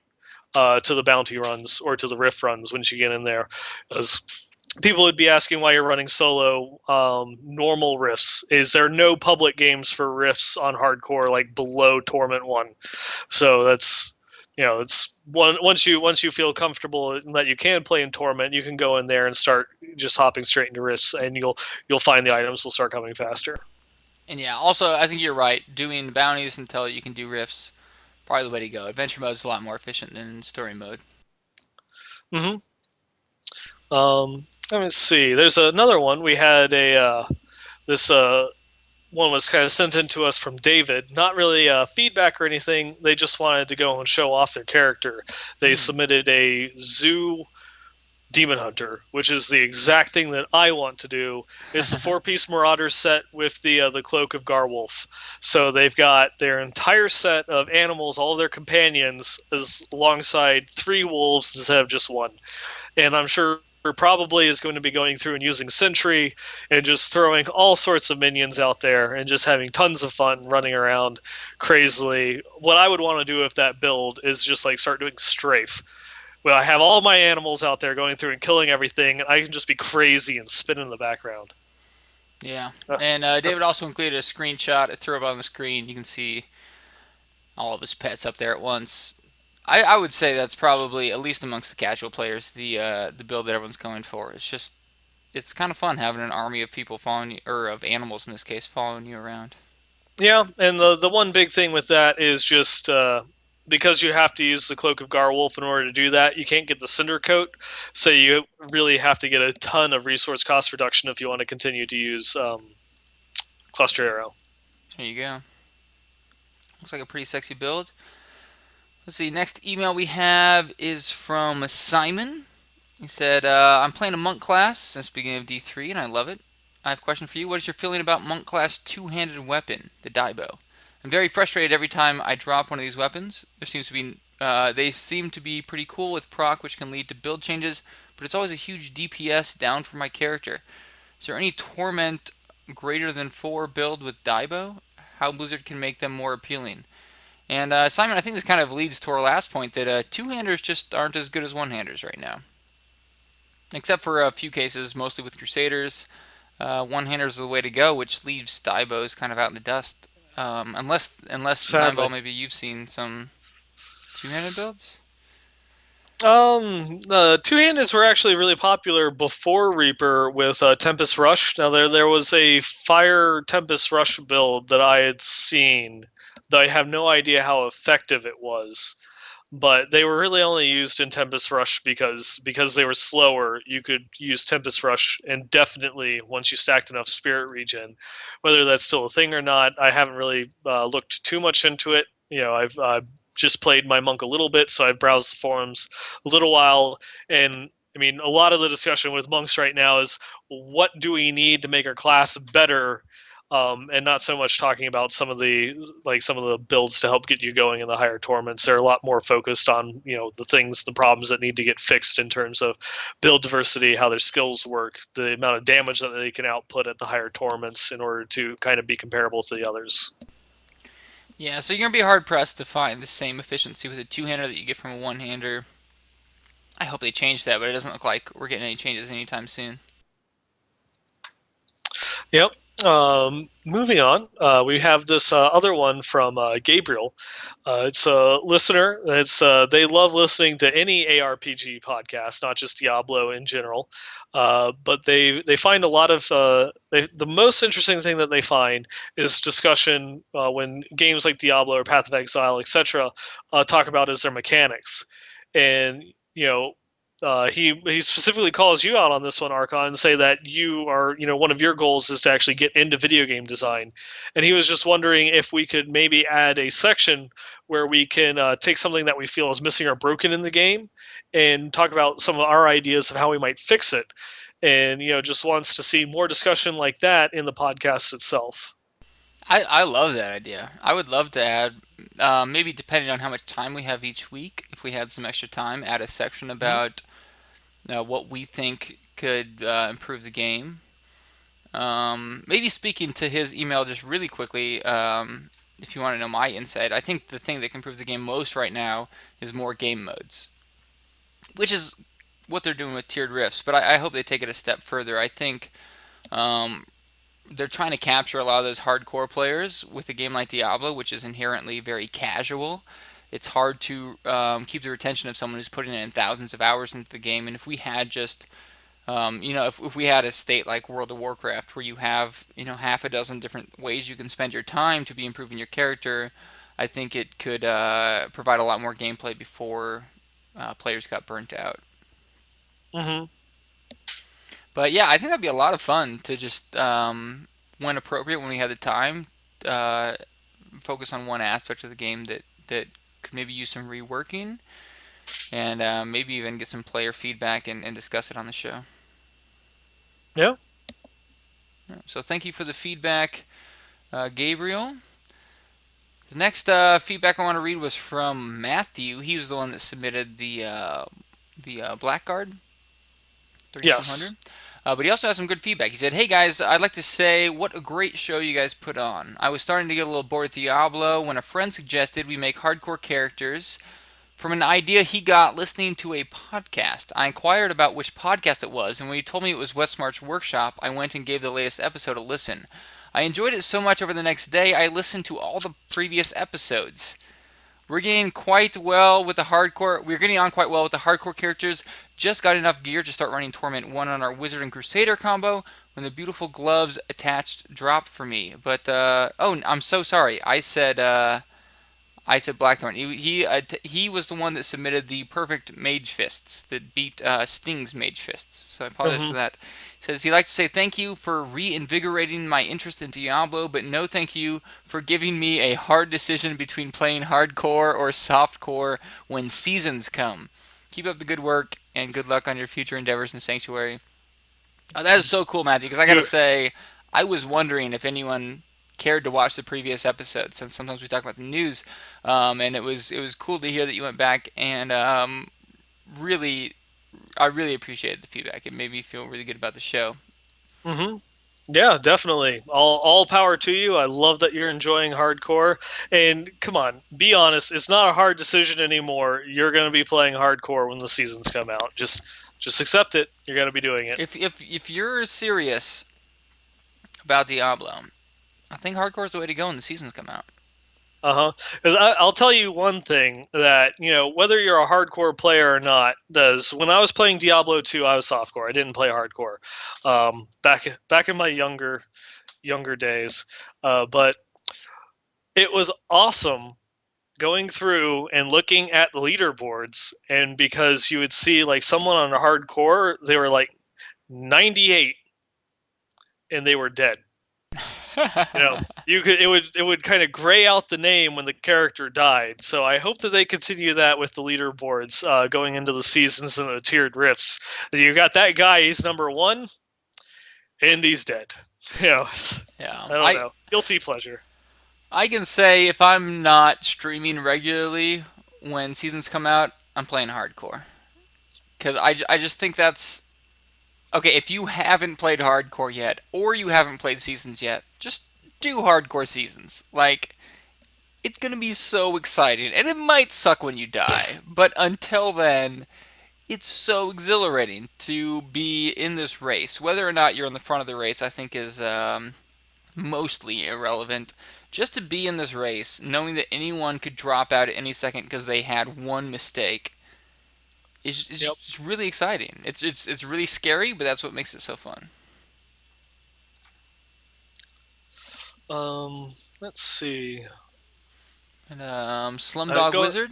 to the bounty runs or to the rift runs once you get in there. As people would be asking why you're running solo normal rifts. Is there no public games for rifts on hardcore like below Torment 1? So that's it's one once you feel comfortable that you can play in Torment, you can go in there and start just hopping straight into rifts, and you'll find the items will start coming faster. And yeah, also I think you're right. Doing bounties until you can do rifts, probably the way to go. Adventure mode is a lot more efficient than story mode. Hmm. Let me see. There's another one. We had this one was kind of sent in to us from David. Not really feedback or anything. They just wanted to go and show off their character. They submitted a zoo demon hunter, which is the exact thing that I want to do. It's the 4-piece Marauder set with the cloak of Garwolf. So they've got their entire set of animals, all of their companions, alongside 3 wolves instead of just 1. And I'm sure probably is going to be going through and using Sentry and just throwing all sorts of minions out there and just having tons of fun running around crazily. What I would want to do with that build is just like start doing strafe. Well, I have all my animals out there going through and killing everything, and I can just be crazy and spin in the background. Yeah, Uh, and David also included a screenshot. I threw up on the screen. You can see all of his pets up there at once. I would say that's probably, at least amongst the casual players, the build that everyone's going for. It's kind of fun having an army of people following you, or of animals in this case, following you around. yeah, and the one big thing with that is just because you have to use the Cloak of Garwolf in order to do that, you can't get the Cinder Coat, so you really have to get a ton of resource cost reduction if you want to continue to use Cluster Arrow. There you go. Looks like a pretty sexy build. Let's see. Next email we have is from Simon. He said, I'm playing a monk class since the beginning of D3, and I love it. I have a question for you. What is your feeling about monk class two-handed weapon, the Daibo? I'm very frustrated every time I drop one of these weapons. They seem to be pretty cool with proc, which can lead to build changes, but it's always a huge DPS down for my character. Is there any torment greater than 4 build with Daibo? How Blizzard can make them more appealing? And Simon, I think this kind of leads to our last point that two-handers just aren't as good as one-handers right now. Except for a few cases, mostly with Crusaders. One-handers is the way to go, which leaves Daibos kind of out in the dust. Unless Dimeball, Sadly. maybe you've seen some two-handed builds? Two-handeds were actually really popular before Reaper with Tempest Rush. Now there was a Fire Tempest Rush build that I had seen, though I have no idea how effective it was. But they were really only used in Tempest Rush because they were slower. You could use Tempest Rush indefinitely once you stacked enough Spirit Regen. Whether that's still a thing or not, I haven't really looked too much into it. You know, I've just played my monk a little bit, so I've browsed the forums a little while, and I mean, a lot of the discussion with monks right now is what do we need to make our class better, and not so much talking about some of the builds to help get you going in the higher torments. They're a lot more focused on the problems that need to get fixed in terms of build diversity, how their skills work, the amount of damage that they can output at the higher torments in order to kind of be comparable to the others. Yeah, so you're going to be hard-pressed to find the same efficiency with a two-hander that you get from a one-hander. I hope they change that, but it doesn't look like we're getting any changes anytime soon. Yep. Moving on, we have this other one from Gabriel. It's a listener. They love listening to any ARPG podcast, not just Diablo in general. But they find a lot of the most interesting thing that they find is discussion when games like Diablo or Path of Exile, etc., talk about is their mechanics, and you know he specifically calls you out on this one, Archon, and say that you are, one of your goals is to actually get into video game design. And he was just wondering if we could maybe add a section where we can take something that we feel is missing or broken in the game and talk about some of our ideas of how we might fix it. And, just wants to see more discussion like that in the podcast itself. I love that idea. I would love to add, maybe depending on how much time we have each week, if we had some extra time, add a section Mm-hmm. about what we think could improve the game. Maybe speaking to his email just really quickly, if you want to know my insight, I think the thing that can improve the game most right now is more game modes, which is what they're doing with tiered rifts. But I hope they take it a step further. I think um, they're trying to capture a lot of those hardcore players with a game like Diablo, which is inherently very casual. It's hard to keep the retention of someone who's putting in thousands of hours into the game. And if we had just if we had a state like World of Warcraft where you have, half a dozen different ways you can spend your time to be improving your character, I think it could provide a lot more gameplay before players got burnt out. Mm-hmm. But yeah, I think that'd be a lot of fun to just, when appropriate, when we had the time, uh, focus on one aspect of the game that could maybe use some reworking, and maybe even get some player feedback and discuss it on the show. Yeah. So thank you for the feedback, Gabriel. The next feedback I want to read was from Matthew. He was the one that submitted the BLACKGUARD Yes. 3200. But he also has some good feedback. He said, "Hey guys, I'd like to say what a great show you guys put on. I was starting to get a little bored with Diablo when a friend suggested we make hardcore characters from an idea he got listening to a podcast. I inquired about which podcast it was, and when he told me it was Westmarch Workshop, I went and gave the latest episode a listen. I enjoyed it so much over the next day, I listened to all the previous episodes. We're getting quite well with the hardcore. We're getting on quite well with the hardcore characters. Just got enough gear to start running Torment 1 on our Wizard and Crusader combo when the beautiful gloves attached dropped for me. But oh, I'm so sorry. I said Blackthorn. He was the one that submitted the perfect Mage Fists that beat Sting's Mage Fists. So I apologize for Hmm. that. He says he'd like to say thank you for reinvigorating my interest in Diablo, but no thank you for giving me a hard decision between playing hardcore or softcore when seasons come. Keep up the good work and good luck on your future endeavors in Sanctuary. That is so cool, Matthew, because I gotta You, say, I was wondering if anyone cared to watch the previous episode, since sometimes we talk about the news, and it was cool to hear that you went back and really, I really appreciated the feedback. It made me feel really good about the show. hmm Yeah, definitely. All power to you. I love that you're enjoying hardcore. And come on, be honest. It's not a hard decision anymore. You're going to be playing hardcore when the seasons come out. Just accept it. You're going to be doing it. If you're serious about Diablo, I think hardcore is the way to go when the seasons come out. Uh-huh. Because I'll tell you one thing that, whether you're a hardcore player or not, does when I was playing Diablo 2, I was softcore. I didn't play hardcore. Back in my younger days. But it was awesome going through and looking at the leaderboards, and because you would see like someone on a hardcore, they were like 98 and they were dead. It would kind of gray out the name when the character died. So I hope that they continue that with the leaderboards going into the seasons and the tiered rifts. You got that guy, he's number one, and he's dead. you know Yeah, I don't know, guilty pleasure. I can say if I'm not streaming regularly when seasons come out, I'm playing hardcore. Because I just think that's. Okay, if you haven't played hardcore yet, or you haven't played seasons yet, just do hardcore seasons. Like, it's gonna be so exciting. And it might suck when you die, but until then, it's so exhilarating to be in this race. Whether or not you're in the front of the race, I think is mostly irrelevant. Just to be in this race, knowing that anyone could drop out at any second because they had one mistake, is Yep. it's really exciting. It's really scary, but that's what makes it so fun. Let's see. And Slumdog Go. Wizard.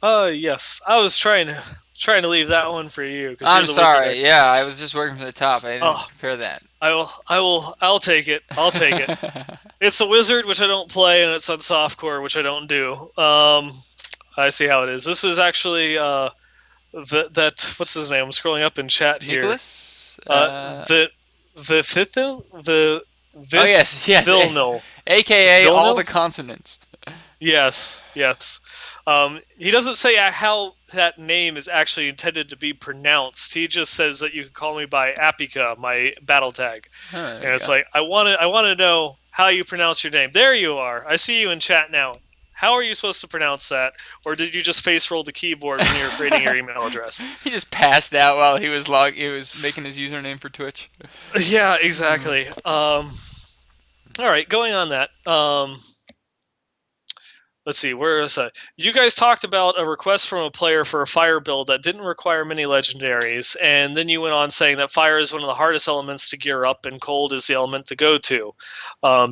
Yes. I was trying to leave that one for you because you're I'm the wizard. sorry. Yeah, I was just working from the top. I didn't Oh, prepare that. I'll take it. I'll take it. It's a wizard, which I don't play, and it's on softcore, which I don't do. I see how it is. This is actually that what's his name? I'm scrolling up in chat here. Nicholas. The fifth the Oh yes, yes. Vilnil. AKA all Vilnil? the consonants. Yes, yes. He doesn't say how that name is actually intended to be pronounced. He just says that you can call me by Apika, my battle tag. Huh, And it's like, I want to know how you pronounce your name. There you are. I see you in chat now. How are you supposed to pronounce that? Or did you just face roll the keyboard when you were creating your email address? He just passed out while he was making his username for Twitch. Yeah, exactly. All right, going on that. Let's see, where is that? You guys talked about a request from a player for a fire build that didn't require many legendaries, and then you went on saying that fire is one of the hardest elements to gear up, and cold is the element to go to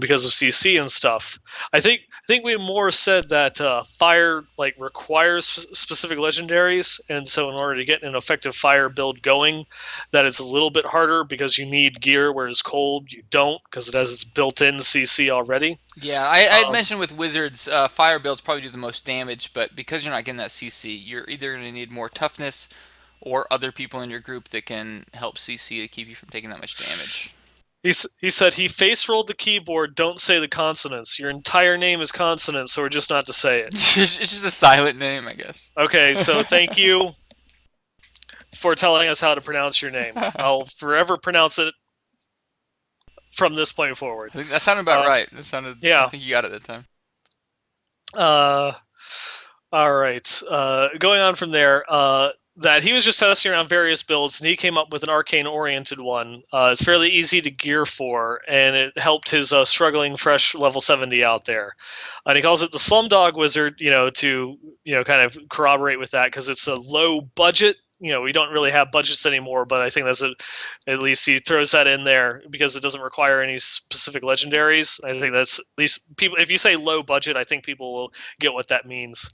because of CC and stuff. I think we more said that fire requires specific legendaries, and so in order to get an effective fire build going, that it's a little bit harder because you need gear, whereas cold you don't because it has its built-in CC already. Yeah, I had mentioned with wizards, fire builds probably do the most damage, but because you're not getting that CC, you're either going to need more toughness or other people in your group that can help CC to keep you from taking that much damage. He said he face rolled the keyboard. Don't say the consonants. Your entire name is consonants, so we're just not to say it. It's just a silent name, I guess. Okay, so thank you. for telling us how to pronounce your name. I'll forever pronounce it from this point forward. I think that sounded about Uh, right. That sounded. I yeah. think you got it that time. Uh, all right. Going on from there, that he was just testing around various builds, and he came up with an arcane-oriented one. It's fairly easy to gear for, and it helped his struggling fresh level 70 out there. And he calls it the Slumdog Wizard, to kind of corroborate with that because it's a low budget. We don't really have budgets anymore, but I think at least he throws that in there because it doesn't require any specific legendaries. I think that's at least people. If you say low budget, I think people will get what that means.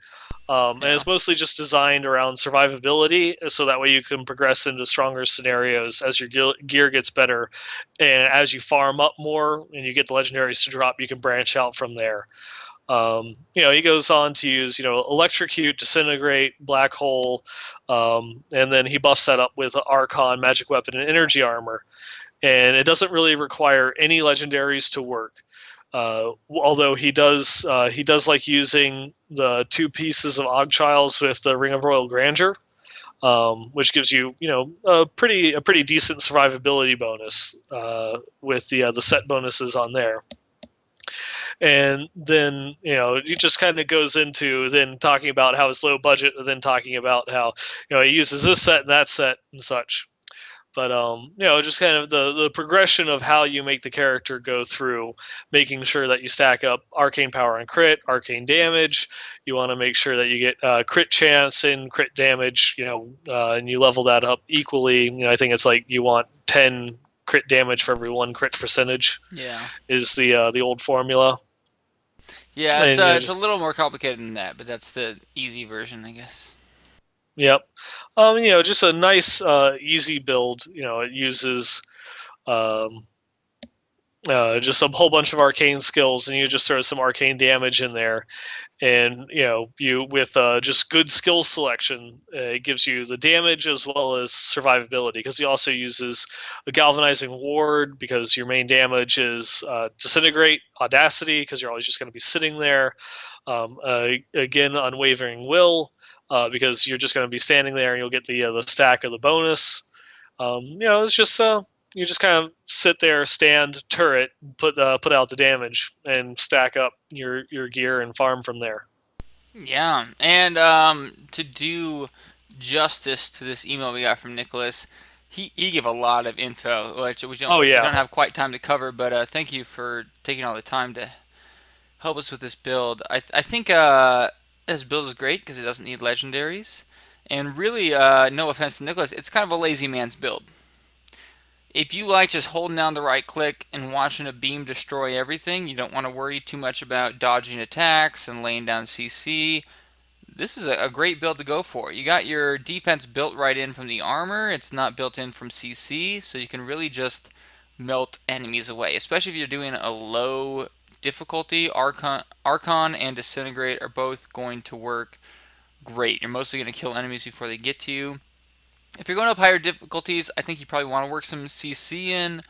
And Yeah. it's mostly just designed around survivability, so that way you can progress into stronger scenarios as your gear gets better, and as you farm up more and you get the legendaries to drop, you can branch out from there. He goes on to use, electrocute, disintegrate, black hole, and then he buffs that up with Archon, magic weapon, and energy armor. And it doesn't really require any legendaries to work. Although he does like using the two pieces of Ogchiles with the Ring of Royal Grandeur, which gives you, a pretty decent survivability bonus with the set bonuses on there. And then he just kind of goes into then talking about how it's low budget, and then talking about how he uses this set and that set and such. But just kind of the progression of how you make the character go through, making sure that you stack up arcane power and crit, arcane damage. You want to make sure that you get crit chance and crit damage, and you level that up equally. I think it's like you want 10 crit damage for every 1 crit percentage Yeah. is the old formula. Yeah, And it's a little more complicated than that, but that's the easy version, I guess. yep. Just a nice easy build. It uses um, just a whole bunch of arcane skills, and you just throw some arcane damage in there, and you with just good skill selection, it gives you the damage as well as survivability, because he also uses a galvanizing ward because your main damage is disintegrate, audacity because you're always just going to be sitting there, again unwavering will because you're just going to be standing there and you'll get the stack of the bonus. It's just you just kind of sit there, stand, turret, put out the damage, and stack up your gear and farm from there. Yeah, and to do justice to this email we got from Nicholas, he gave a lot of info, which Oh we yeah. don't have quite time to cover. But thank you for taking all the time to help us with this build. I think this build is great because it doesn't need legendaries, and really, no offense to Nicholas, it's kind of a lazy man's build. If you like just holding down the right click and watching a beam destroy everything, you don't want to worry too much about dodging attacks and laying down CC. This is a great build to go for. You got your defense built right in from the armor. It's not built in from CC, so you can really just melt enemies away. Especially if you're doing a low difficulty, Archon and Disintegrate are both going to work great. You're mostly going to kill enemies before they get to you. If you're going up higher difficulties, I think you probably want to work some CC in.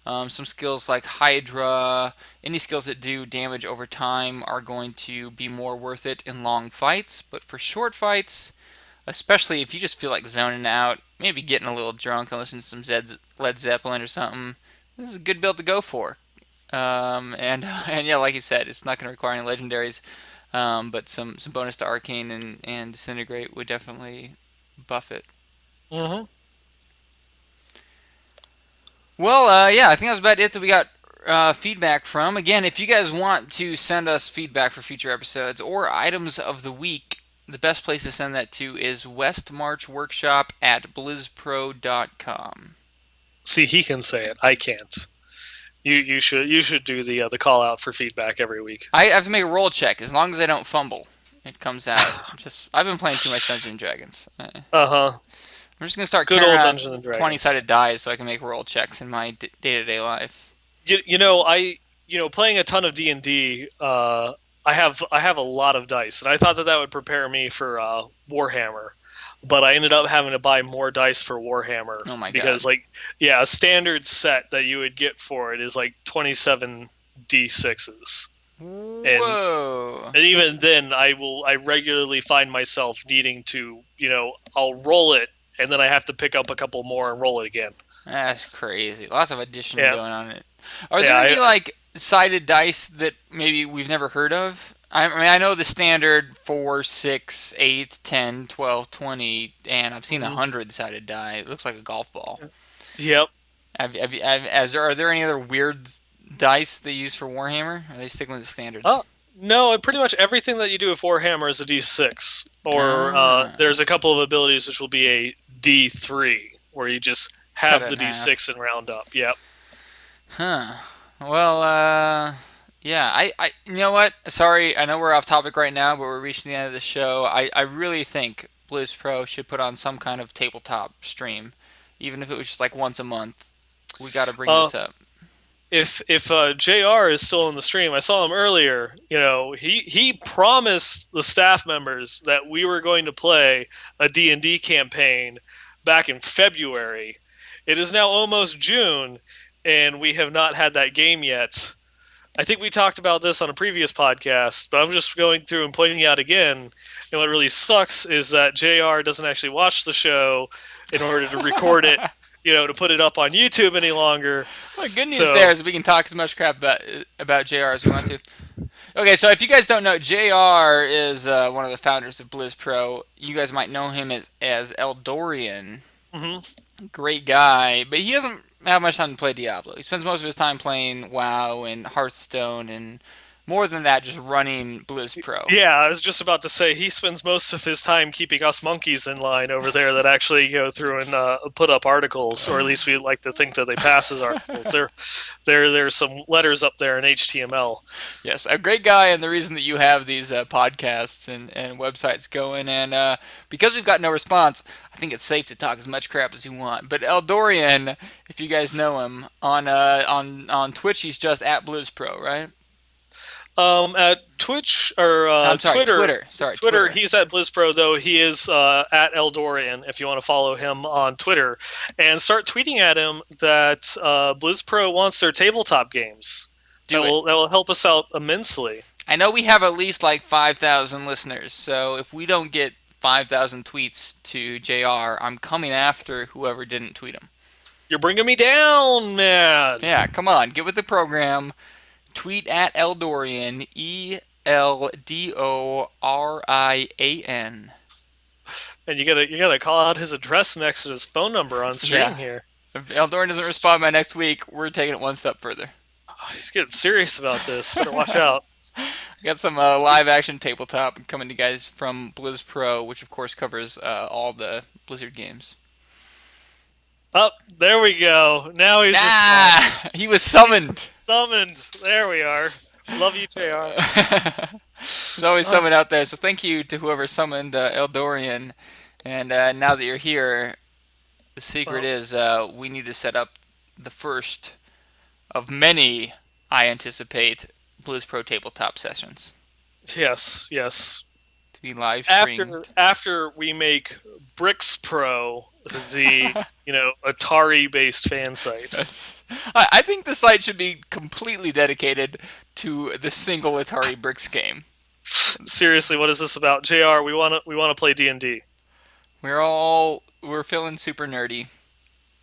Some skills like Hydra, any skills that do damage over time are going to be more worth it in long fights. But for short fights, especially if you just feel like zoning out, maybe getting a little drunk and listening to some Led Zeppelin or something, this is a good build to go for. And yeah, like you said, it's not going to require any legendaries, but some bonus to Arcane and Disintegrate would definitely buff it. Hmm. Well, yeah, I think that was about it that we got feedback from. Again, if you guys want to send us feedback for future episodes or items of the week, the best place to send that to is westmarchworkshop@blizzpro.com. See, he can say it. I can't. You should do the call out for feedback every week. I have to make a roll check. As long as I don't fumble, it comes out. I've been playing too much Dungeons and Dragons. Uh huh. I'm just gonna start Good carrying old around Dungeons and Dragons. 20-sided dice so I can make roll checks in my day-to-day life. Playing a ton of D&D. I have a lot of dice, and I thought that would prepare me for Warhammer, but I ended up having to buy more dice for Warhammer Oh my because, god. like, yeah, a standard set that you would get for it is like 27 D6s. and Whoa. and even then I regularly find myself needing to, I'll roll it and then I have to pick up a couple more and roll it again. That's crazy. Lots of addition Yeah, going on in it. Are there yeah. any like sided dice that maybe we've never heard of? I mean, I know the standard 4, 6, 8, 10, 12, 20, and I've seen a Mhm. 100 sided die. It looks like a golf ball. Yep. Are there any other weird dice they use for Warhammer? Or are they sticking with the Oh standards? no, pretty much everything that you do with Warhammer is a D6, or Ah, there's a couple of abilities which will be a D3, where you just cut have it the in half. D6 and round up. Yep. Huh. Well, yeah, you know what? Sorry, I know we're off topic right now, but we're reaching the end of the show. I really think Blizz Pro should put on some kind of tabletop stream, even if it was just like once a month. We got to bring Uh, this up. if Jr. is still in the stream, I saw him earlier. He promised the staff members that we were going to play a D&D campaign back in February. It is now almost June, and we have not had that game yet. I think we talked about this on a previous podcast, but I'm just going through and pointing out again. And what really sucks is that JR doesn't actually watch the show in order to record it, to put it up on YouTube any longer. Well, good news So, there is we can talk as much crap about JR as we want to. Okay, so if you guys don't know, JR is one of the founders of Blizz Pro. You guys might know him as Eldorian. mhm. Great guy, but he doesn't have much time to play Diablo. He spends most of his time playing WoW and Hearthstone, and more than that, just running Blizz Pro. Yeah, I was just about to say he spends most of his time keeping us monkeys in line over there that actually go through and put up articles, or at least we like to think that they pass as articles. There's some letters up there in HTML. Yes, a great guy, and the reason that you have these podcasts and websites going. And because we've got no response, I think it's safe to talk as much crap as you want. But Eldorian, if you guys know him on Twitch, he's just at Blizz Pro, right? At Twitch or I'm sorry, Twitter, Twitter. Sorry, Twitter, Twitter. he's at BlizzPro, though he is at Eldorian. If you want to follow him on Twitter, and start tweeting at him that BlizzPro wants their tabletop games. That Do it. will help us out immensely. I know we have at least like 5,000 listeners, so if we don't get 5,000 tweets to JR, I'm coming after whoever didn't tweet him. You're bringing me down, man. Yeah, come on, get with the program. Tweet at Eldorian, Eldorian. And you gotta call out his address next to his phone number on stream Yeah. here. If Eldorian doesn't respond by next week, we're taking it one step further. Oh, he's getting serious about this. Better watch out. I got some live action tabletop coming to you guys from Blizz Pro, which of course covers all the Blizzard games. Oh, there we go. Now he's responding. Ah, he was summoned. Summoned. There we are. Love you, JR. There's always someone out there, so thank you to whoever summoned Eldorian. And now that you're here, the secret Well, is we need to set up the first of many, I anticipate, Blizz Pro tabletop sessions yes, yes. to be live streamed. After we make Bricks Pro the Atari based fan site. Yes. I think the site should be completely dedicated to the single Atari Bricks game. Seriously, what is this about? JR, we wanna play D&D. We're feeling super nerdy,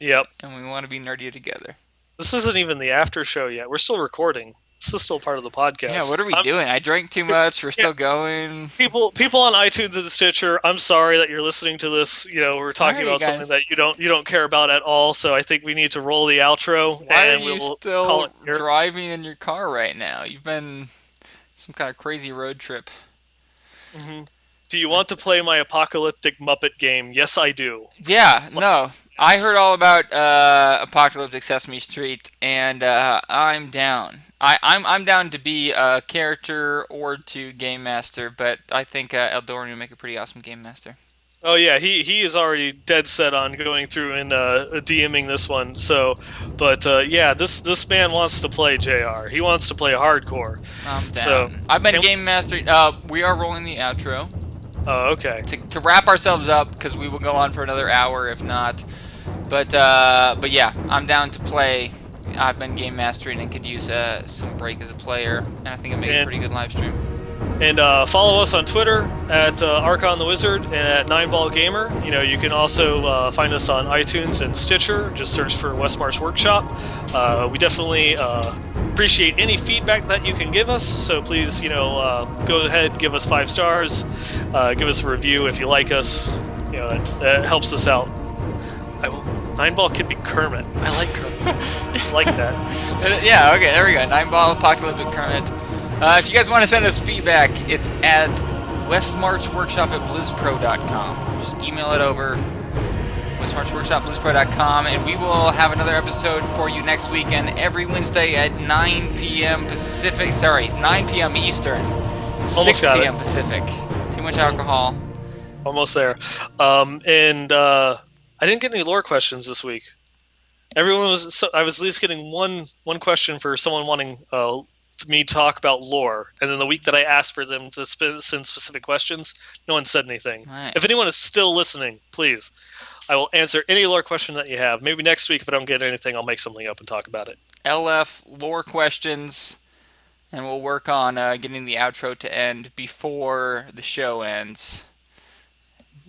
Yep. and we want to be nerdy together. This isn't even the after show yet. We're still recording. This is still part of the podcast. Yeah, what are we doing? I drank too much. We're Yeah, still going. people on iTunes and Stitcher, I'm sorry that you're listening to this. We're talking Sorry, about something guys. that you don't care about at all. So I think we need to roll the outro, Why are and you we'll call still it here. driving in your car right now? You've been some kind of crazy road trip. Hmm. Do you want to play my apocalyptic Muppet game? Yes, I do. Yeah, no. I Yes. heard all about Apocalyptic Sesame Street, and I'm down. I'm down to be a character or to game master, but I think Eldorian would make a pretty awesome game master. Oh yeah, he is already dead set on going through and DMing this one. So, but yeah, this man wants to play JR. He wants to play hardcore. I'm So, down. I've been can game master. We are rolling the outro oh, okay. to wrap ourselves up because we will go on for another hour if not. But yeah, I'm down to play. I've been game mastering and could use some break as a player, and I think it made a And pretty good live stream. And follow us on Twitter at Archon the Wizard and at Nineball Gamer. You can also find us on iTunes and Stitcher. Just search for Westmarch Workshop. We definitely appreciate any feedback that you can give us. So please, go ahead, give us 5 stars, give us a review if you like us. That helps us out. Nineball could be Kermit. I like Kermit. I like that. Yeah, okay, there we go. Nineball Apocalyptic Kermit. If you guys want to send us feedback, it's at westmarchworkshop@blizzpro.com. Just email it over, westmarchworkshop@blizzpro.com, and we will have another episode for you next weekend, every Wednesday at 9 p.m. Pacific. Sorry, 9 p.m. Eastern, 6 p.m. Pacific. Too much alcohol. Almost there. I didn't get any lore questions this week. I was at least getting one question for someone wanting me to talk about lore, and then the week that I asked for them to send specific questions, no one said anything. Right. If anyone is still listening, please, I will answer any lore question that you have. Maybe next week, if I don't get anything, I'll make something up and talk about it. LF lore questions, and we'll work on getting the outro to end before the show ends.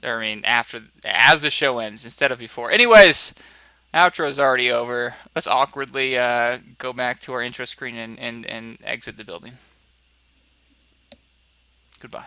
I mean, as the show ends instead of before. Anyways, outro's already over. Let's awkwardly go back to our intro screen and exit the building. Goodbye.